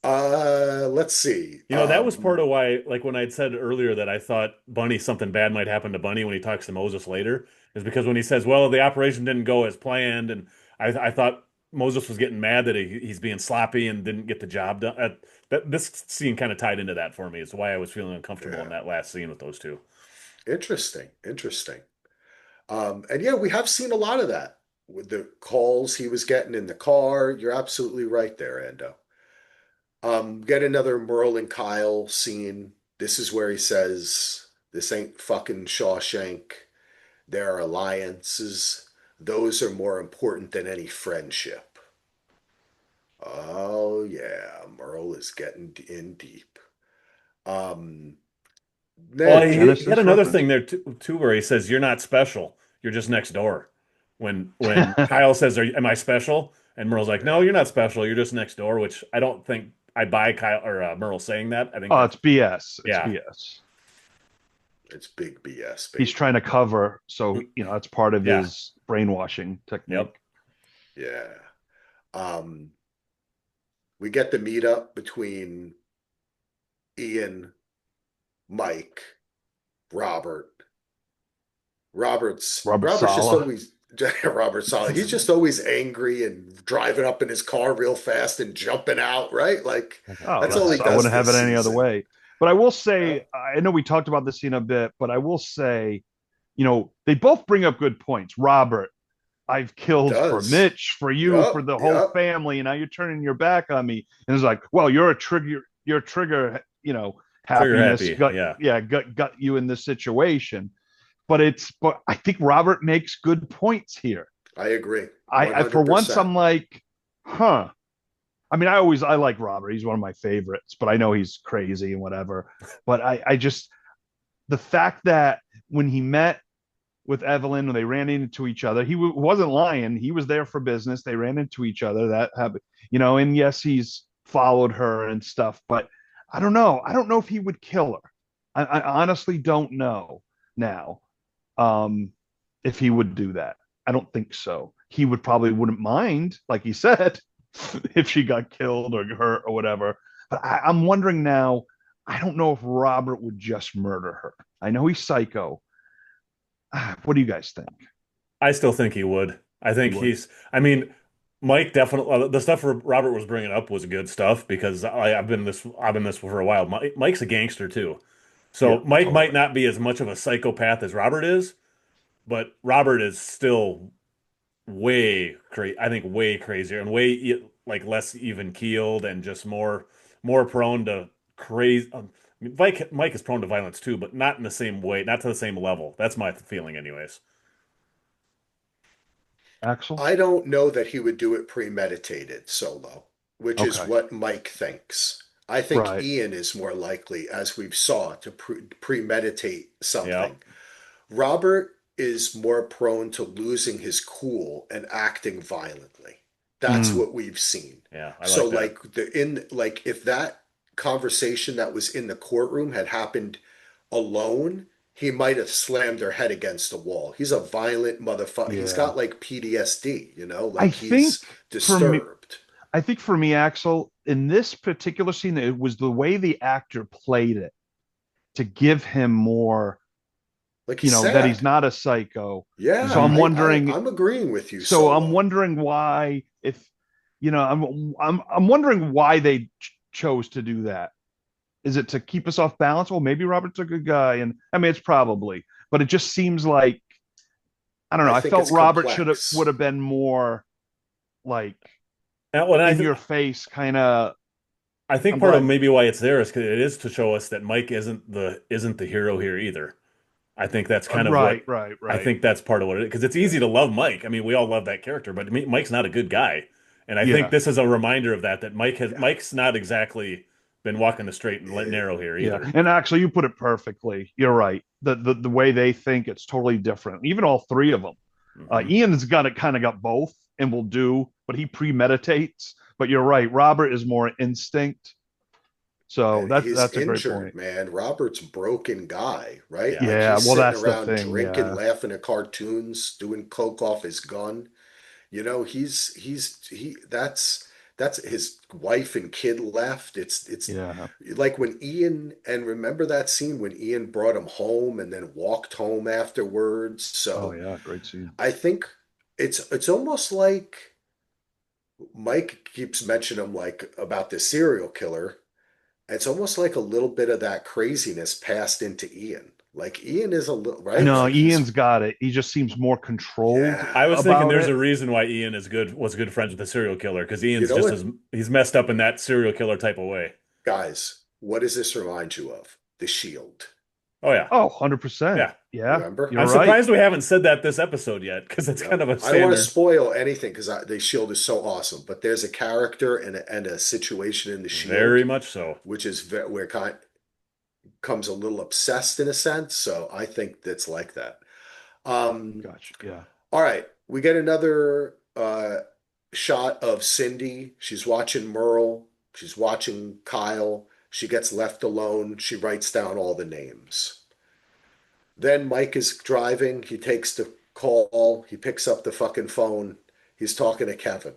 let's see. That was part of why, like when I'd said earlier that I thought Bunny, something bad might happen to Bunny when he talks to Moses later, is because when he says, "Well, the operation didn't go as planned," and I thought Moses was getting mad that he's being sloppy and didn't get the job done. This scene kind of tied into that for me. It's why I was feeling uncomfortable in Yeah, that last scene with those two. interesting, interesting. And yeah, we have seen a lot of that with the calls he was getting in the car. You're absolutely right there, Endo. Get another Merle and Kyle scene. This is where he says, "This ain't fucking Shawshank. There are alliances. Those are more important than any friendship." Oh yeah, Merle is getting in deep. Um, Well, then he had Genesis another reference. thing there too, where he says, "You're not special. You're just next door." When Kyle says, "Am I special?" and Merle's like, "No, yeah, you're not special. You're just next door." Which I don't think I buy Kyle or Merle saying that. I think Oh, that's it's BS. It's yeah, BS. it's big BS, He's baby. trying to cover, so that's part of yeah, his brainwashing yep. technique. Yeah. Um, we get the meetup between Ian, Mike, Robert. Robert Robert's just Sala. always Robert Solid. He's just always angry and driving up in his car real fast and jumping out, right? Like Oh, that's all he that's I does wouldn't have this it any other season. way. But I will Yeah, say, I know we talked about this scene a bit, but I will say, they both bring up good points. Robert, I've he killed for does. Mitch, for you, for Yup, the whole yup. family, and now you're turning your back on me. And it's like, well, your trigger, Trigger happiness happy. Yeah. got you in this situation. But I think Robert makes good points here. I agree. I for once 100%. I'm like, huh. I mean, I like Robert. He's one of my favorites, but I know he's crazy and whatever. But I just the fact that when he met with Evelyn, when they ran into each other, he wasn't lying. He was there for business. They ran into each other. That happened, and yes, he's followed her and stuff, but I don't know. I don't know if he would kill her. I honestly don't know now, um, if he would do that. I don't think so. He would probably wouldn't mind, like he said, if she got killed or hurt or whatever. But I'm wondering now. I don't know if Robert would just murder her. I know he's psycho. What do you guys think? I still think he would. I He think would. I mean, Mike definitely, the stuff Robert was bringing up was good stuff because I've been this for a while. Mike's a gangster too. Yeah, So Mike might totally. not be as much of a psychopath as Robert is, but Robert is still I think way crazier and like less even keeled and just more prone to crazy. I mean, Mike is prone to violence too, but not in the same way, not to the same level. That's my feeling, anyways. Axel? I don't know that he would do it premeditated solo, which is Okay. what Mike thinks. I think Right. Ian is more likely, as we've saw, to premeditate Yeah, something. Robert is more prone to losing his cool and acting violently. That's Mm, what we've seen. yeah, I So like that. like if that conversation that was in the courtroom had happened alone, he might have slammed their head against the wall. He's a violent motherfucker. He's yeah. got like PTSD, I like think he's for me, disturbed. Axel, in this particular scene, it was the way the actor played it to give him more, Like he's that he's sad. not a psycho. Yeah, So Hmm. I'm agreeing with you, I'm Solo. wondering why, if, I'm wondering why they chose to do that. Is it to keep us off balance? Well, maybe Robert's a good guy, and I mean it's probably, but it just seems like I don't know. I I think felt it's Robert would complex. have been more like And when in your face, kind of. I think I'm part of glad. maybe why it's there is because it is to show us that Mike isn't the hero here either. I think that's kind of what Right, right, I right. think that's part of what it is because it's easy to love Mike. I mean, we all love that character, but Mike's not a good guy, and I think Yeah, this is a reminder of that Yeah. Mike's not exactly been walking the straight and Eh, narrow here yeah. either. And actually, you put it perfectly. You're right. The way they think, it's totally different. Even all three of them. Hmm. Ian's got it, kind of got both, and will do, but he premeditates. But you're right. Robert is more instinct. So and that's he's that's a great injured, point. man. Robert's broken guy, right? Yeah. Like Yeah. he's Well, sitting that's the around thing. drinking, Yeah. laughing at cartoons, doing coke off his gun. You know, he that's his wife and kid left. It's Yeah. like when Ian, and remember that scene when Ian brought him home and then walked home afterwards. Oh So yeah. Great scene. I think it's almost like Mike keeps mentioning him like about the serial killer. It's almost like a little bit of that craziness passed into Ian. Like Ian is a little right, No, like he's Ian's got it. He just seems more controlled yeah. I was thinking about there's it. a reason why Ian was good friends with the serial killer because You Ian's know just what, as he's messed up in that serial killer type of way. guys? What does this remind you of? The Shield. Oh yeah, Oh, 100%. yeah. Yeah, Remember? you're I'm right. surprised we haven't said that this episode yet because it's kind Yep. of a I don't want to standard. spoil anything because the Shield is so awesome, but there's a character and a situation in the Shield Very much so. which is where kind comes a little obsessed in a sense. So I think that's like that. Um, Gotcha. Yeah. all right, we get another shot of Cindy. She's watching Merle. She's watching Kyle. She gets left alone. She writes down all the names. Then Mike is driving. He takes the call. He picks up the fucking phone. He's talking to Kevin.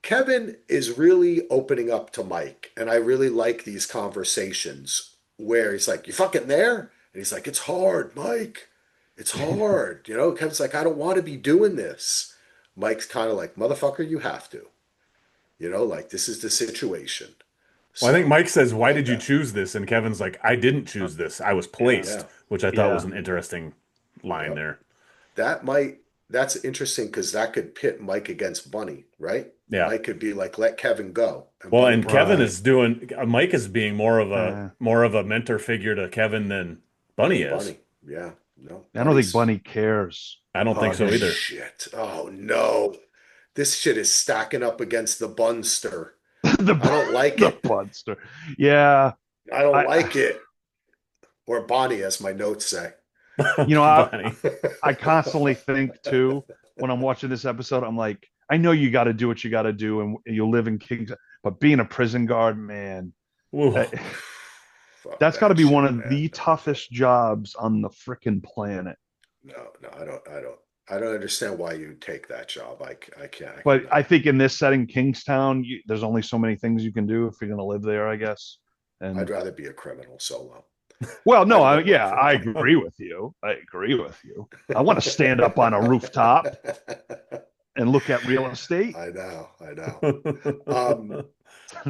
Kevin is really opening up to Mike, and I really like these conversations where he's like, "You fucking there?" And he's like, "It's hard, Mike. It's hard." You know, Kevin's like, "I don't want to be doing this." Mike's kind of like, "Motherfucker, you have to." You know, like this is the situation. Well, I think So Mike says, I "Why like did you that. choose this?" And Kevin's like, "I didn't choose this. I was Yeah. placed," Yeah, which I thought was Yeah. an interesting line yep. there. That might that's interesting because that could pit Mike against Bunny, right? Yeah. Mike could be like, "Let Kevin go," and Well, Bunny and would be Kevin Right. like, is doing Mike is being Uh, more of a mentor figure to Kevin than Bunny "Then is. Bunny." Yeah, no, I don't think Bunny's Bunny cares I don't think oh so about him. either. shit. Oh no. This shit is stacking up against the Bunster. the I don't like the it. Bunster. Yeah. I don't I like it. Or Bonnie, as my notes say. you know, Bunny. I constantly think too when I'm watching this episode, I'm like, I know you got to do what you got to do, and you live in Kingstown, but being a prison guard, man, Ooh. uh, Fuck that's got to that be one shit, of man. the toughest jobs on the freaking planet. No, no, I don't understand why you take that job. I can't, I But I cannot. think in this setting, Kingstown, there's only so many things you can do if you're going to live there, I guess. I'd And rather be a criminal solo. well, no, I'd go work yeah, for I Bunny. agree with you. I agree with you. I want to stand up on a rooftop and look at real estate. I know, I know.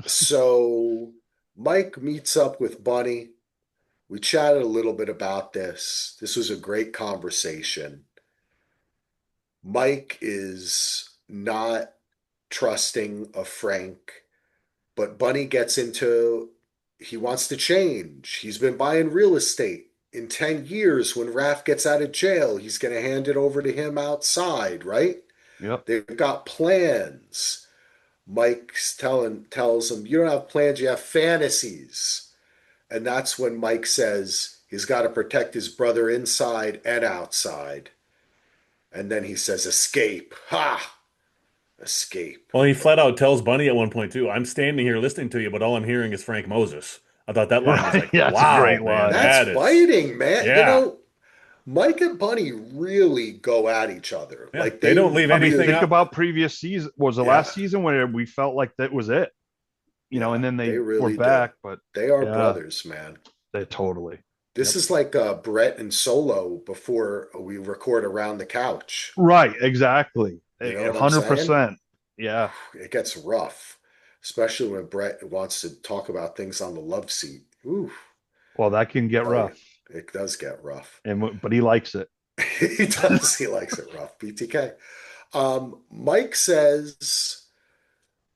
So Mike meets up with Bunny. We chatted a little bit about this. This was a great conversation. Mike is not trusting of Frank, but Bunny gets into he wants to change. He's been buying real estate. In 10 years, when Raph gets out of jail, he's going to hand it over to him outside, right? Yep. They've got plans. Mike's tells him, "You don't have plans, you have fantasies." And that's when Mike says he's got to protect his brother inside and outside. And then he says, "Escape." Ha! Escape. Well, he flat out tells Bunny at one point too, "I'm standing here listening to you, but all I'm hearing is Frank Moses." I thought that line was Yeah, like, that's a "Wow, great man, line. That's that is biting, man. You yeah, know, Mike and Bunny really go at each other. yeah." Like They they don't leave I mean, anything think really, up. about previous season. Was the yeah, last season where we felt like that was it, yeah, and then they they were really do. back, but They are yeah, brothers, man. they totally. This Yep. is like Brett and Solo before we record around the couch. Right, exactly. You know what I'm saying? 100%. Yeah. It gets rough, especially when Brett wants to talk about things on the love seat. Ooh, Well, that can get tell you, rough, it does get rough. but he likes it. He does. He likes it rough. BTK. Mike says,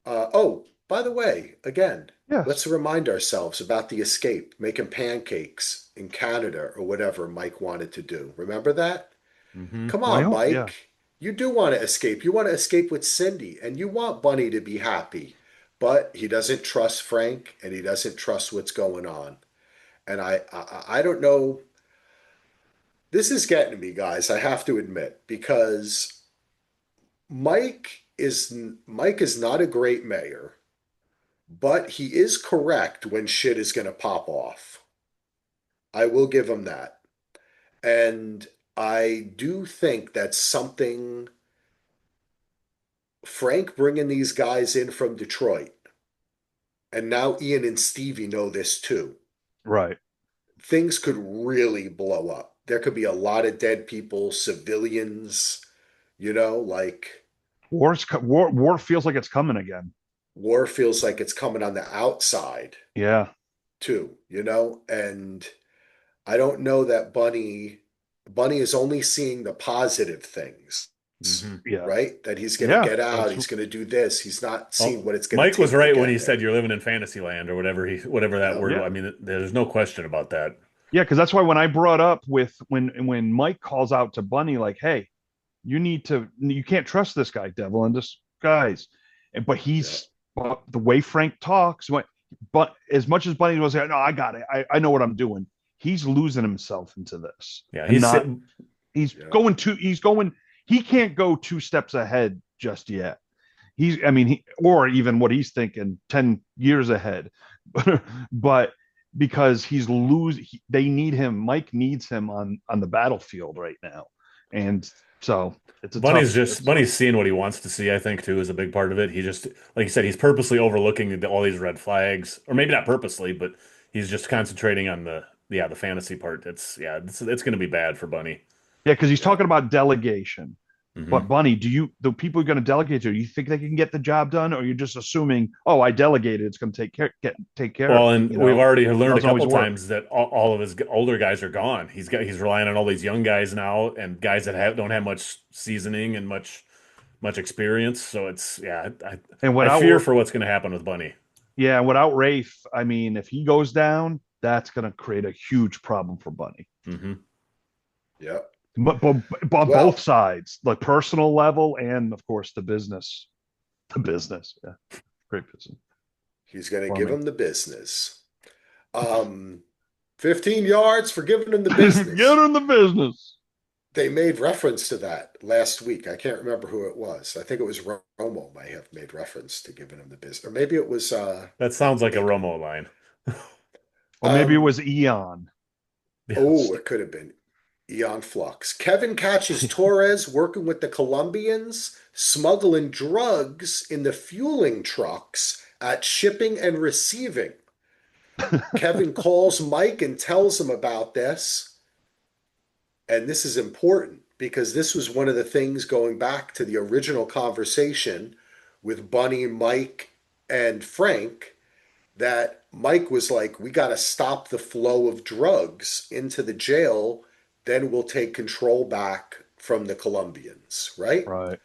"Oh, by the way, again, let's Yes. remind ourselves about the escape, making pancakes in Canada or whatever Mike wanted to do. Remember that? Hmm. Come Well, on, yeah. Mike. You do want to escape. You want to escape with Cindy, and you want Bunny to be happy. But he doesn't trust Frank, and he doesn't trust what's going on. And I don't know. This is getting to me, guys. I have to admit, because Mike is not a great mayor, but he is correct when shit is going to pop off. I will give him that. And I do think that's something Frank bringing these guys in from Detroit, and now Ian and Stevie know this too. Right. Things could really blow up. There could be a lot of dead people, civilians, like War feels like it's coming again. war feels like it's coming on the outside Yeah. too, and I don't know that Bunny is only seeing the positive things, Hmm. Yeah. right? That he's going to Yeah. get out, That's he's going to do this. He's not seeing Oh, what it's going to Mike was take to right when get he there. said you're living in fantasy land or whatever that Yep. word. yeah. I mean, there's no question about that. Yeah, because that's why when I brought up with when Mike calls out to Bunny, like, hey, you can't trust this guy, Devil, and this guys. But Yeah. the way Frank talks, but as much as Bunny was like, no, I got it. I know what I'm doing. He's losing himself into this Yeah, and he's not, sitting. Yeah. he can't go two steps ahead just yet. I mean, or even what he's thinking 10 years ahead. But because they need him. Mike needs him on the battlefield right now. And so Bunny's seeing what he wants to see, I think, too, is a big part of it. He just, like you said, he's purposely overlooking all these red flags, or maybe not purposely, but he's just concentrating on the fantasy part. It's going to be bad for Bunny. yeah, because he's Yeah. talking about delegation. But Hmm. Bunny, the people you're going to delegate to, you think they can get the job done, or you're just assuming, oh, I delegated, it's going to take care of Well, it. and we've already It learned a doesn't always couple work. times that all of his older guys are gone. He's relying on all these young guys now and guys that don't have much seasoning and much experience. So And I fear for what's going to happen with Bunny. without Rafe, I mean, if he goes down, that's going to create a huge problem for Bunny. Hmm. Yeah. But both Well, sides, the personal level and of course the business. The business. Yeah. Great business. he's going to give Farming. him the business. Um, 15 yards for giving him the Get business. in the business. They made reference to that last week. I can't remember who it was. I think it was Romo may have made reference to giving him the business. Or maybe it was That sounds like a Baker. Romo line. Or maybe it Um, was Eon. oh, it could have been Eon Flux. Kevin catches Torres working with the Colombians, smuggling drugs in the fueling trucks at shipping and receiving. Kevin calls Mike and tells him about this. And this is important because this was one of the things going back to the original conversation with Bunny, Mike, and Frank, that Mike was like, we got to stop the flow of drugs into the jail, then we'll take control back from the Colombians, right? Right.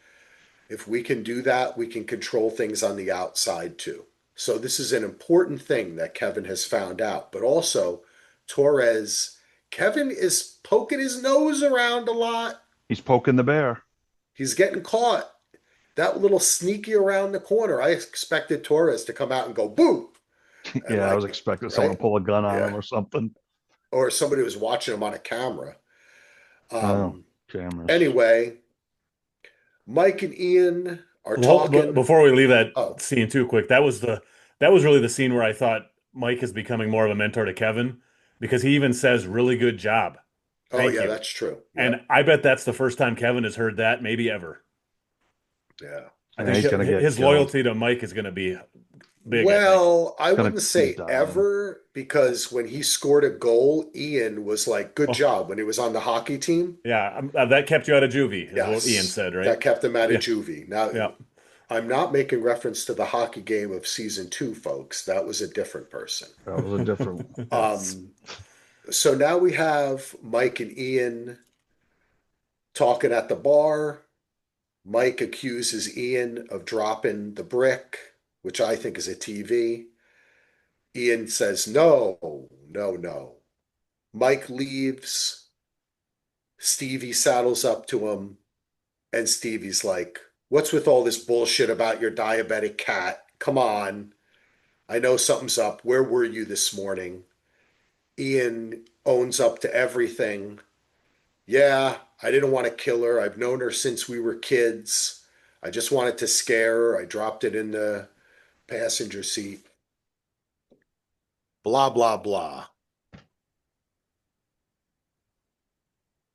If we can do that, we can control things on the outside too. So this is an important thing that Kevin has found out. But also, Torres, Kevin is poking his nose around a lot. He's poking the bear. He's getting caught. That little sneaky around the corner. I expected Torres to come out and go boom, and Yeah, I was like, expecting someone right? to pull a gun on Yeah. him or something. Or somebody was watching him on a camera. Oh, Um, cameras. anyway, Mike and Ian are Well, talking. before we leave that Oh, scene too quick, that was really the scene where I thought Mike is becoming more of a mentor to Kevin because he even says, "Really good job, oh thank yeah, you." that's true. And Yep. I bet that's the first time Kevin has heard that, maybe ever. Yeah. I Yeah, think he's gonna get his killed. loyalty to Mike is going to be big, I think. Well, I wouldn't He's say dying. ever because when he scored a goal, Ian was like, good Oh, job when he was on the hockey team. yeah, that kept you out of juvie, is what Ian Yes, said, right? that kept him out of Yeah, juvie. Now, yeah. I'm not making reference to the hockey game of season two, folks. That was a different person. That was a different. Um, so now we have Mike and Ian talking at the bar. Mike accuses Ian of dropping the brick. which I think is a TV. Ian says, no, no, no. Mike leaves. Stevie saddles up to him, and Stevie's like, what's with all this bullshit about your diabetic cat? Come on. I know something's up. Where were you this morning? Ian owns up to everything. Yeah, I didn't want to kill her. I've known her since we were kids. I just wanted to scare her. I dropped it in the passenger seat. Blah, blah, blah.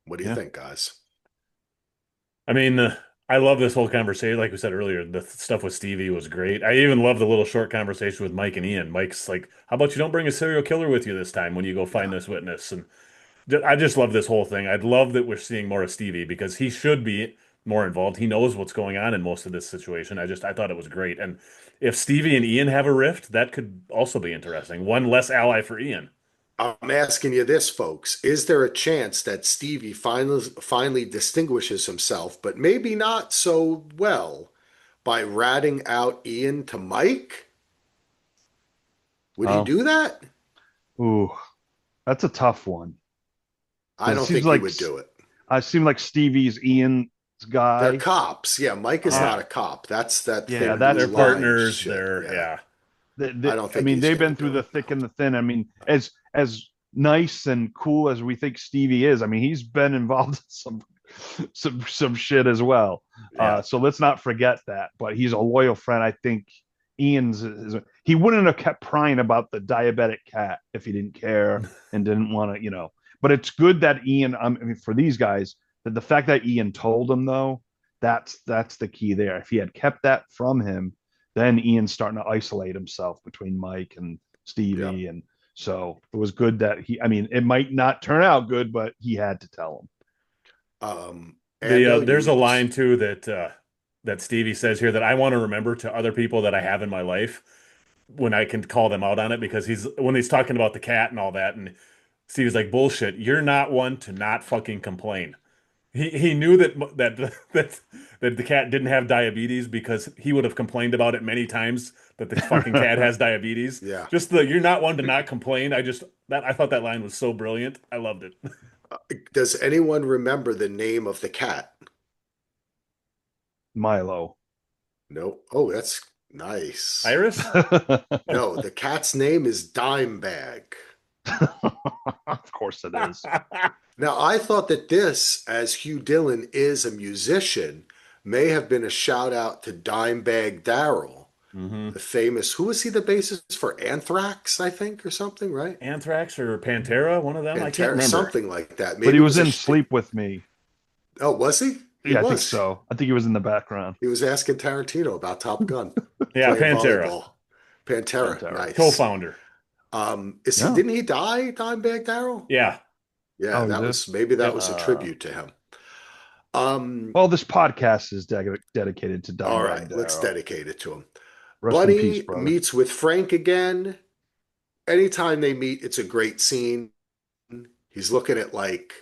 What do you Yeah. think, guys? I mean, I love this whole conversation. Like we said earlier, the stuff with Stevie was great. I even love the little short conversation with Mike and Ian. Mike's like, "How about you don't bring a serial killer with you this time when you go find Yeah. this witness?" And I just love this whole thing. I'd love that we're seeing more of Stevie because he should be more involved. He knows what's going on in most of this situation. I thought it was great. And if Stevie and Ian have a rift, that could also be interesting. One less ally for Ian. I'm asking you this, folks. Is there a chance that Stevie finally distinguishes himself, but maybe not so well, by ratting out Ian to Mike? Would he Well, do that? ooh, that's a tough one I because don't think he would do it. I seem like Stevie's Ian's They're guy. cops. Yeah, Mike is not Yeah. a cop. That's that Yeah, thin that's blue They're line partners. shit. They're, Yeah. yeah. I don't I think mean, he's they've gonna been through do the it. thick and the thin. I mean, as nice and cool as we think Stevie is, I mean, he's been involved in some shit as well. Yeah. So let's not forget that. But he's a loyal friend. I think he wouldn't have kept prying about the diabetic cat if he didn't care and didn't want to, But it's good that Ian. I mean, for these guys, that the fact that Ian told him though, that's the key there. If he had kept that from him, then Ian's starting to isolate himself between Mike and Yeah. Stevie, and so it was good that I mean, it might not turn out good, but he had to tell him. Ando, There's a line too that Stevie says here that I want to remember to other people that I have in my life when I can call them out on it because he's talking about the cat and all that and Stevie's like bullshit. You're not one to not fucking complain. He knew that the cat didn't have diabetes because he would have complained about it many times that the fucking cat has diabetes. Yeah. Just the you're not one to not complain. I thought that line was so brilliant. I loved it. Does anyone remember the name of the cat? Milo. No. Oh, that's nice. Iris? No, the cat's name is Dimebag. Of course it is. Now, I thought that this, as Hugh Dillon is a musician, may have been a shout out to Dimebag Darrell, hmm the famous, who was he the bassist for Anthrax, I think, or something, right? Anthrax or Pantera, one of them. I can't Pantera, remember. something like that. But Maybe he it was was in Sleep With Me. oh, was he? He Yeah, I think was. so. I think he was in the background. He was asking Tarantino about Top Gun, Yeah, playing Pantera, volleyball. Pantera, Pantera. nice. co-founder. Is he? Yeah. Didn't he die, Dimebag Darrell? Yeah. Yeah, Oh, he that did. was maybe that Yep. was a tribute to him. Um, Well, this podcast is dedicated to all Dimebag right, let's Darrell. dedicate it to him. Rest in peace, Bunny brother. meets with Frank again. Anytime they meet, it's a great scene. He's looking at like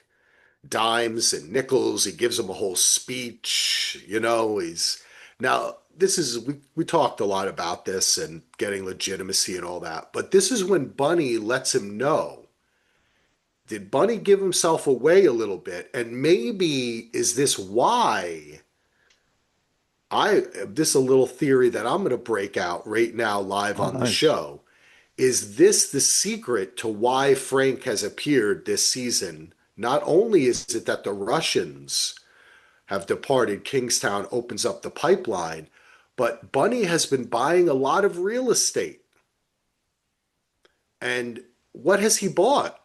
dimes and nickels. He gives him a whole speech. He's now this is we talked a lot about this and getting legitimacy and all that, but this is when Bunny lets him know. Did Bunny give himself away a little bit? And maybe is this why this is a little theory that I'm going to break out right now live Oh, on the nice. show. Is this the secret to why Frank has appeared this season? Not only is it that the Russians have departed, Kingstown opens up the pipeline, but Bunny has been buying a lot of real estate. And what has he bought?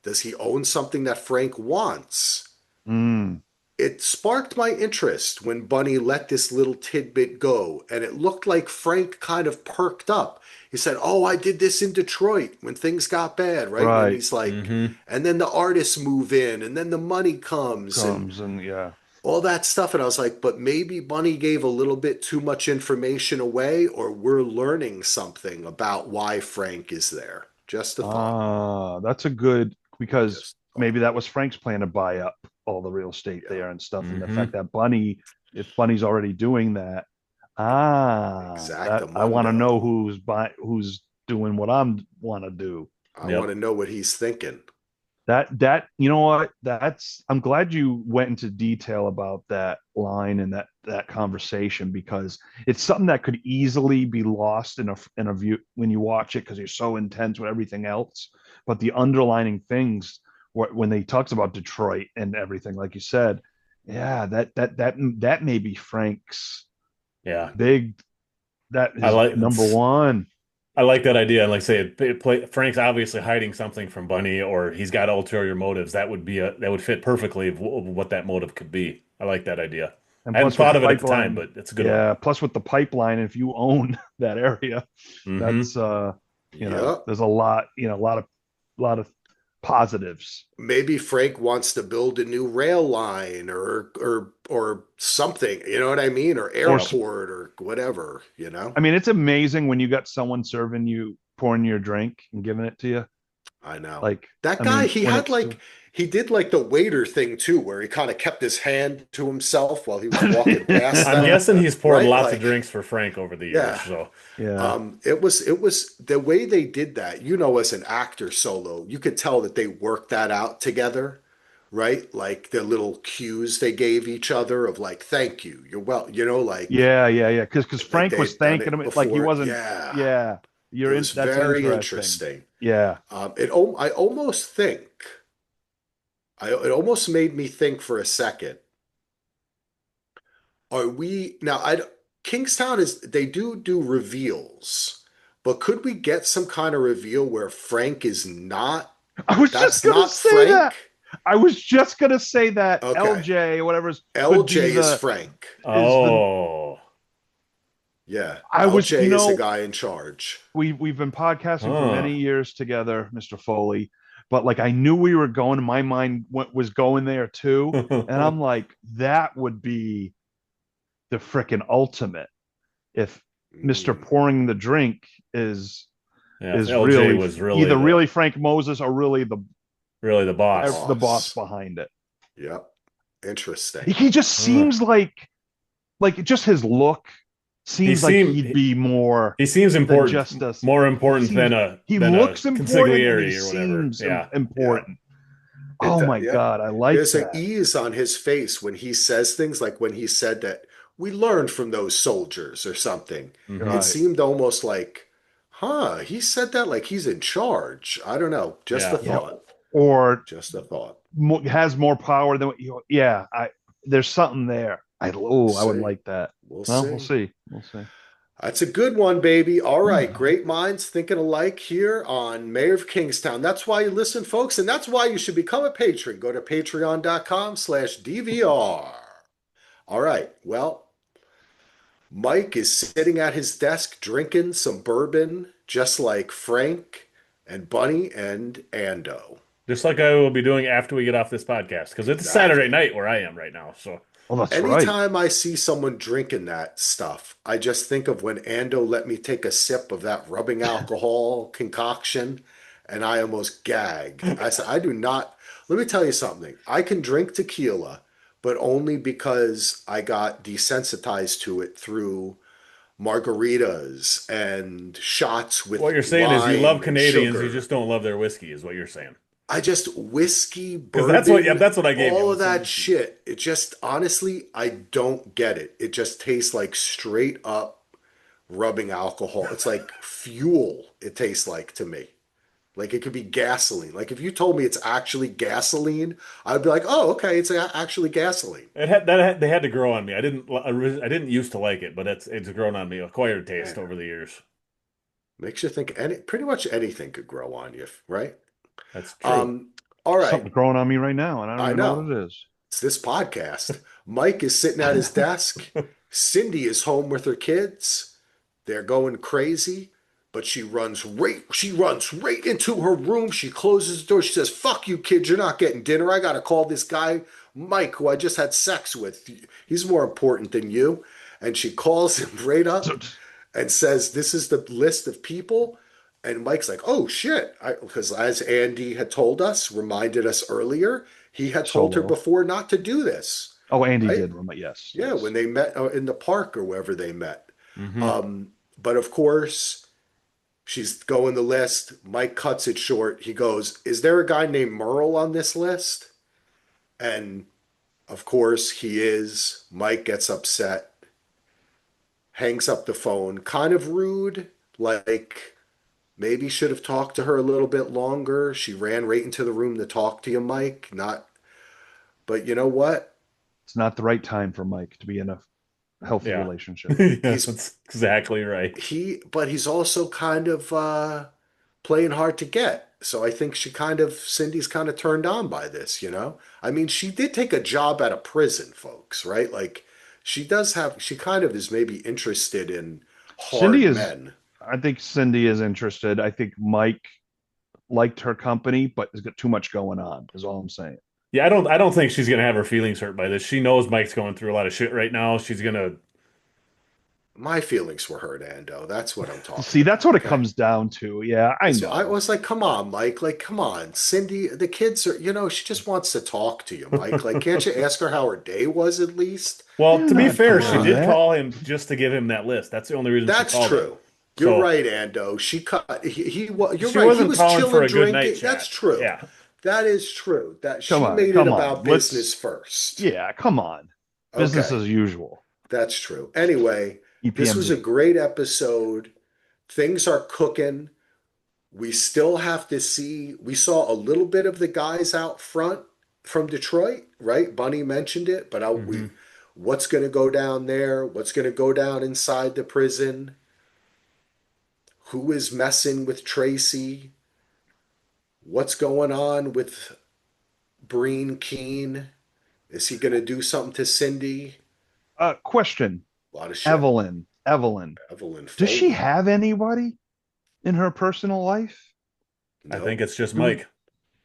Does he own something that Frank wants? Mm. It sparked my interest when Bunny let this little tidbit go, and it looked like Frank kind of perked up. He said, oh, I did this in Detroit when things got bad, right? And Right. he's like, hmm and then the artists move in, and then the money comes, and Comes and yeah. all that stuff. And I was like, but maybe Bunny gave a little bit too much information away, or we're learning something about why Frank is there. Just a thought. That's a good because Just a thought. maybe that was Frank's plan to buy up all the real estate Yeah. there and stuff. And the hmm fact that if Bunny's already doing that, That I want to know Exactamundo. who's doing what I'm want to do. I want Yep. to know what he's thinking. That you know what? That's I'm glad you went into detail about that line and that conversation because it's something that could easily be lost in a view when you watch it because you're so intense with everything else. But the underlining things when they talks about Detroit and everything, like you said, yeah, that may be Frank's Yeah. big that I is like number it's one. I like that idea. And like I say, Frank's obviously hiding something from Bunny, or he's got ulterior motives. That would fit perfectly of what that motive could be. I like that idea. And I hadn't plus with thought the of it at the time, pipeline, but it's a good one. yeah, plus with the pipeline, if you own that area, Hmm. that's Yep. there's a lot of positives. Maybe Frank wants to build a new rail line or something, you know what I mean? Or Or Yep. airport or whatever, you know? I mean, it's amazing when you got someone serving you, pouring your drink and giving it to you. I know. Like, That I guy, mean, when it's he did like the waiter thing too, where he kind of kept his hand to himself while he was walking past I'm them, guessing he's poured right? lots of Like, drinks for Frank over the years. yeah. So yeah, It was the way they did that, you know, as an actor solo, you could tell that they worked that out together, right? Like the little cues they gave each other of like, thank you, you're well, you know, yeah, because like Frank they was had done thanking it him like he before. wasn't. Yeah. Yeah, It was that's very interesting. interesting. Yeah, I almost think it almost made me think for a second. Are we now? Kingstown is they do reveals, but could we get some kind of reveal where Frank is not? I was just That's gonna not say that. Frank. I was just gonna say that Okay, LJ or whatever could be LJ is the Frank. is the oh. Yeah, I was LJ is the guy in charge. we've been podcasting for Huh. many years together, Mr. Foley, but like I knew we were going. My mind was going there too, and I'm like that would be the freaking ultimate if Mr. Mm, Pouring the drink is Yeah, if is LJ really was really either really Frank Moses or really the the boss. the boss boss. behind it. Yep, interesting. He just Huh. seems like just his look He seems like seemed he'd be more he seems than important, just us. more He important seems he than a looks important and he consigliere or whatever. seems Yeah. Yeah, important. Oh my yeah. god, I like There's an that. ease on his face when he says things like when he said that we learned from those soldiers or something. It Hmm. Right. seemed almost like, huh, he said that like he's in charge. I don't know. Just a Yeah. Yeah, thought. or Just a thought. has more power than what yeah, I there's something there. We'll I would see. like that. We'll Well, we'll see. see. We'll see. That's a good one, baby. All right. Great minds thinking alike here on Mayor of Kingstown. That's why you listen, folks, and that's why you should become a patron. Go to patreon.com/DVR. All right. Well, Mike is sitting at his desk drinking some bourbon, just like Frank and Bunny and Ando. Just like I will be doing after we get off this podcast, because it's Saturday Exactly. night where I am right now. So Oh, that's right. Anytime I see someone drinking that stuff, I just think of when Ando let me take a sip of that rubbing alcohol concoction and I almost gagged. I said, I do not. Let me tell you something. I can drink tequila, but only because I got desensitized to it through margaritas and shots what with you're saying is you love lime and Canadians, you sugar. just don't love their whiskey, is what you're saying. I just whiskey, Because that's what, yeah, bourbon, that's what I gave you all of was some that whiskey. shit. It just honestly, I don't get it. It just tastes like straight up rubbing alcohol. It's like fuel, it tastes like to me. Like it could be gasoline. Like if you told me it's actually gasoline, I'd be like, "Oh, okay, it's actually gasoline." They had to grow on me. I didn't used to like it, but it's grown on me. Acquired taste Man, over the years. makes you think pretty much anything could grow on you, right? That's true. Um, all right. Something growing on me right now, and I don't I even know what know. it is. It's this podcast. Mike is sitting at his desk. Cindy is home with her kids. They're going crazy, but she runs right into her room. She closes the door. She says, "Fuck you kids, you're not getting dinner. I got to call this guy Mike who I just had sex with. He's more important than you." And she calls him right up and says, "This is the list of people." And Mike's like, "Oh shit." Because as Andy had told us, reminded us earlier, he had told her Solo. before not to do this, Oh, Andy right? did. Yes, Yeah, yes. when they met in the park or wherever they met. Hmm. But of course, she's going the list. Mike cuts it short. He goes, "Is there a guy named Merle on this list?" And of course, he is. Mike gets upset, hangs up the phone, kind of rude, like maybe should have talked to her a little bit longer. She ran right into the room to talk to you, Mike. Not, but you know what? It's not the right time for Mike to be in a healthy Yeah. relationship. Yeah, He's that's exactly right. but he's also kind of playing hard to get. So I think Cindy's kind of turned on by this, you know? I mean, she did take a job at a prison, folks, right? Like she kind of is maybe interested in Cindy hard is, men. I think Cindy is interested. I think Mike liked her company, but has got too much going on, is all I'm saying. Yeah, I don't think she's gonna have her feelings hurt by this. She knows Mike's going through a lot of shit right now. She's gonna My feelings were hurt, Ando. That's what I'm talking See, that's about, what it okay? comes down to. Yeah, I I know. was like, come on, Mike. Like, come on. Cindy, the kids are, she just wants to talk to you, Mike. Like, can't you ask her how her day was at least? Well, You're to be not fair, she doing Come did on. that. call him just to give him that list. That's the only reason she That's called him. true. You're So right, Ando. She cut. You're she right. He wasn't was calling for chilling, a good night drinking. That's chat. true. Yeah. That is true. That Come she on, made it come on. about business Let's, first. yeah, come on. Business Okay, as usual. that's true. Anyway, this was a EPMD. great episode. Things are cooking. We still have to see. We saw a little bit of the guys out front from Detroit, right? Bunny mentioned it, but Hmm. what's going to go down there? What's going to go down inside the prison? Who is messing with Tracy? What's going on with Breen Keene? Is he going to do something to Cindy? Question. A lot of shit. Evelyn. Evelyn Does she Foley. have anybody in her personal life? I think No, it's just Mike.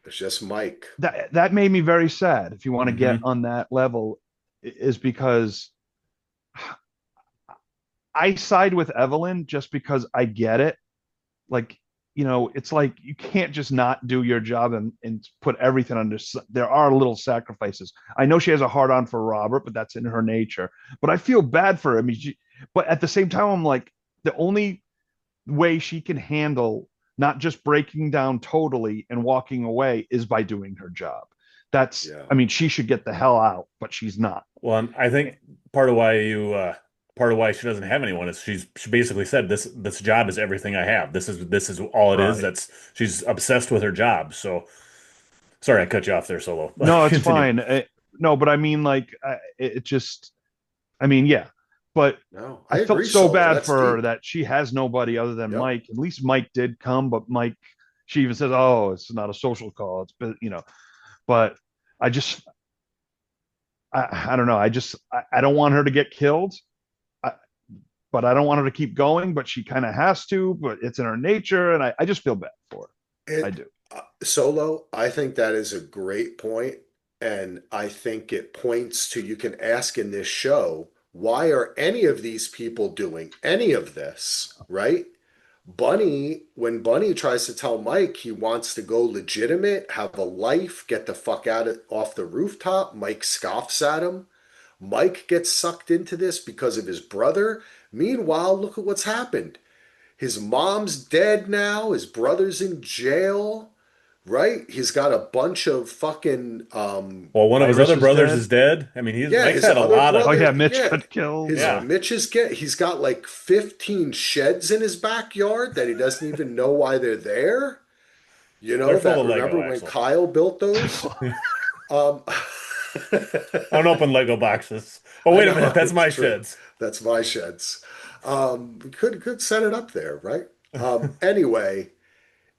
it's just Mike. That made me very sad. If you want to get Hmm. on that level, is because I side with Evelyn just because I get it. Like, it's like you can't just not do your job and put everything under. There are little sacrifices. I know she has a hard on for Robert, but that's in her nature. But I feel bad for her. I mean, but at the same time, I'm like, the only way she can handle not just breaking down totally and walking away is by doing her job. Yeah. I mean, she should get the hell out, but she's not. Well, and I think part of why she doesn't have anyone is she basically said this job is everything I have. This is all it is. Right. That's she's obsessed with her job. So sorry I cut you off there, Solo. No, it's Continue. fine. No, but I mean, like, it just, I mean, yeah. But No, I I felt agree, so Solo. bad That's for her deep. that she has nobody other than Yep. Mike. At least Mike did come, but Mike, she even says, "Oh, it's not a social call. It's." But I just, I don't know. I don't want her to get killed, I, but I don't want her to keep going. But she kind of has to. But it's in her nature, and I just feel bad for her. I It do. Solo, I think that is a great point, and I think it points to you can ask in this show, why are any of these people doing any of this, right? When Bunny tries to tell Mike he wants to go legitimate, have a life, get the fuck off the rooftop, Mike scoffs at him. Mike gets sucked into this because of his brother. Meanwhile, look at what's happened. His mom's dead now. His brother's in jail, right? He's got a bunch of fucking Well, one of his Iris other is brothers dead. is dead. I mean, yeah, Mike's his had a other lot of Oh brother, yeah, Mitch yeah. got killed. His yeah. Mitch is he's got like 15 sheds in his backyard that he doesn't even know why they're there. They're full That of remember Lego, when Axel. Kyle built those? Um Unopened Lego boxes. Oh, I wait a minute, know that's it's my true. sheds. That's my sheds. We could set it up there, right? Anyway,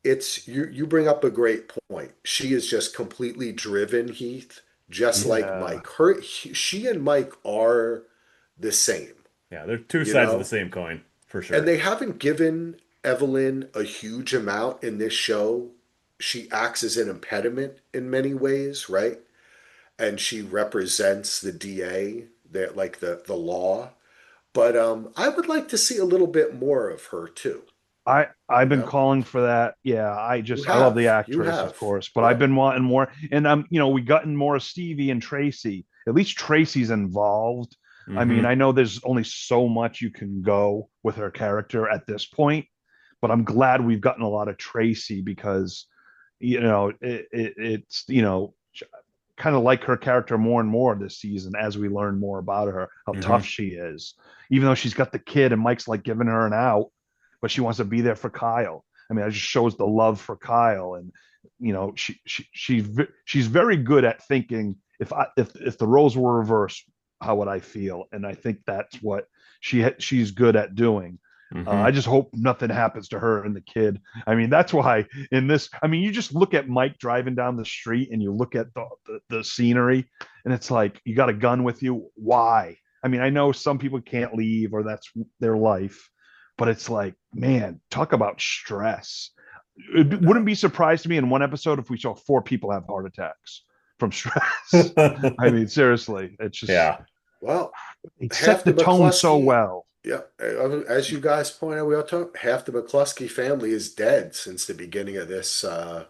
it's you bring up a great point. She is just completely driven, Heath, just like Yeah. Mike. She and Mike are the same, Yeah, they're two you sides of the know? same coin for And sure. they haven't given Evelyn a huge amount in this show. She acts as an impediment in many ways, right? And she represents the DA, like the law. But I would like to see a little bit more of her too, I've you been know? calling for that. Yeah, I love the You actress, of have. course, but I've Yep. been wanting more. And we gotten more of Stevie and Tracy. At least Tracy's involved. I mean, Hmm. I know there's only so much you can go with her character at this point, but I'm glad we've gotten a lot of Tracy because, it's, kind of like her character more and more this season as we learn more about her, how tough Hmm. she is, even though she's got the kid and Mike's like giving her an out, but she wants to be there for Kyle. I mean, it just shows the love for Kyle, and she's very good at thinking if the roles were reversed, how would I feel? And I think that's what she's good at doing. I Hmm. just hope nothing happens to her and the kid. I mean, that's why in this, I mean, you just look at Mike driving down the street and you look at the scenery, and it's like, you got a gun with you. Why? I mean, I know some people can't leave or that's their life, but it's like, man, talk about stress. I It wouldn't know. be surprised to me in one episode if we saw 4 people have heart attacks from stress. I mean, seriously, it's just, Yeah. Well, it set half the the tone so McCluskey, well. yeah, as you guys point out, we all talk, half the McCluskey family is dead since the beginning of this. There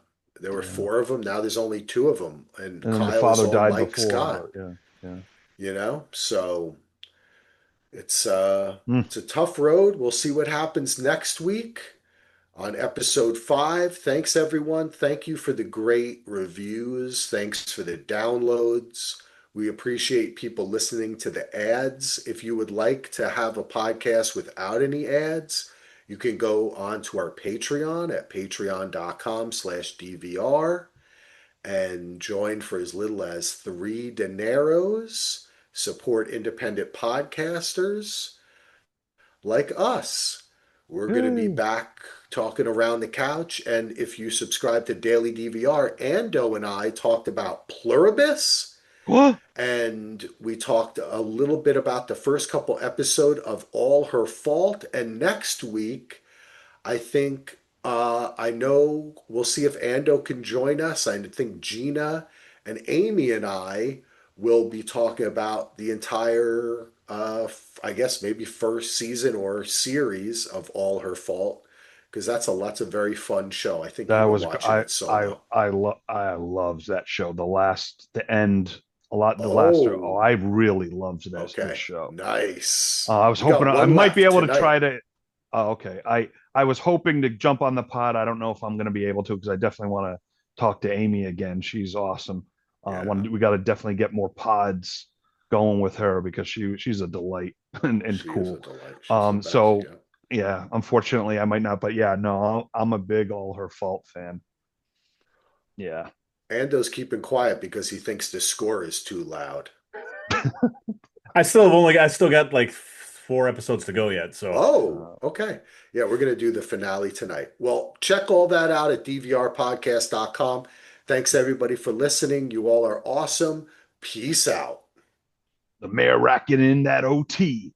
were Yeah. four of them. Now there's only two of them, and And then the Kyle is father all died Mike's before got. her. Yeah. Yeah. So it's Mm. it's a tough road. We'll see what happens next week on episode 5. Thanks, everyone. Thank you for the great reviews. Thanks for the downloads. We appreciate people listening to the ads. If you would like to have a podcast without any ads, you can go on to our Patreon at patreon.com/DVR and join for as little as 3 dineros. Support independent podcasters like us. We're going to be Yay. back talking around the couch. And if you subscribe to Daily DVR, Ando and I talked about Pluribus. What? And we talked a little bit about the first couple episode of All Her Fault. And next week, I think I know we'll see if Ando can join us. I think Gina and Amy and I will be talking about the entire, I guess maybe first season or series of All Her Fault, because that's a very fun show. I think That you were was watching it solo. I loves that show. The end a lot the last oh, Oh, I really loved this okay, show. nice. I was We hoping got I one might be left able to tonight. try to. Oh, okay. I was hoping to jump on the pod. I don't know if I'm going to be able to because I definitely want to talk to Amy again. She's awesome. Yeah, We got to definitely get more pods going with her because she's a delight and she is a cool. delight. She's the best. So Yeah. yeah, unfortunately I might not, but yeah, no, I'm a big All Her Fault fan. Yeah. Ando's keeping quiet because he thinks the score is too loud. I still got like 4 episodes to go yet. So Oh, Uh, okay. Yeah, we're going to do the finale tonight. Well, check all that out at dvrpodcast.com. Thanks, everybody, for listening. You all are awesome. Peace out. the mayor racking in that OT.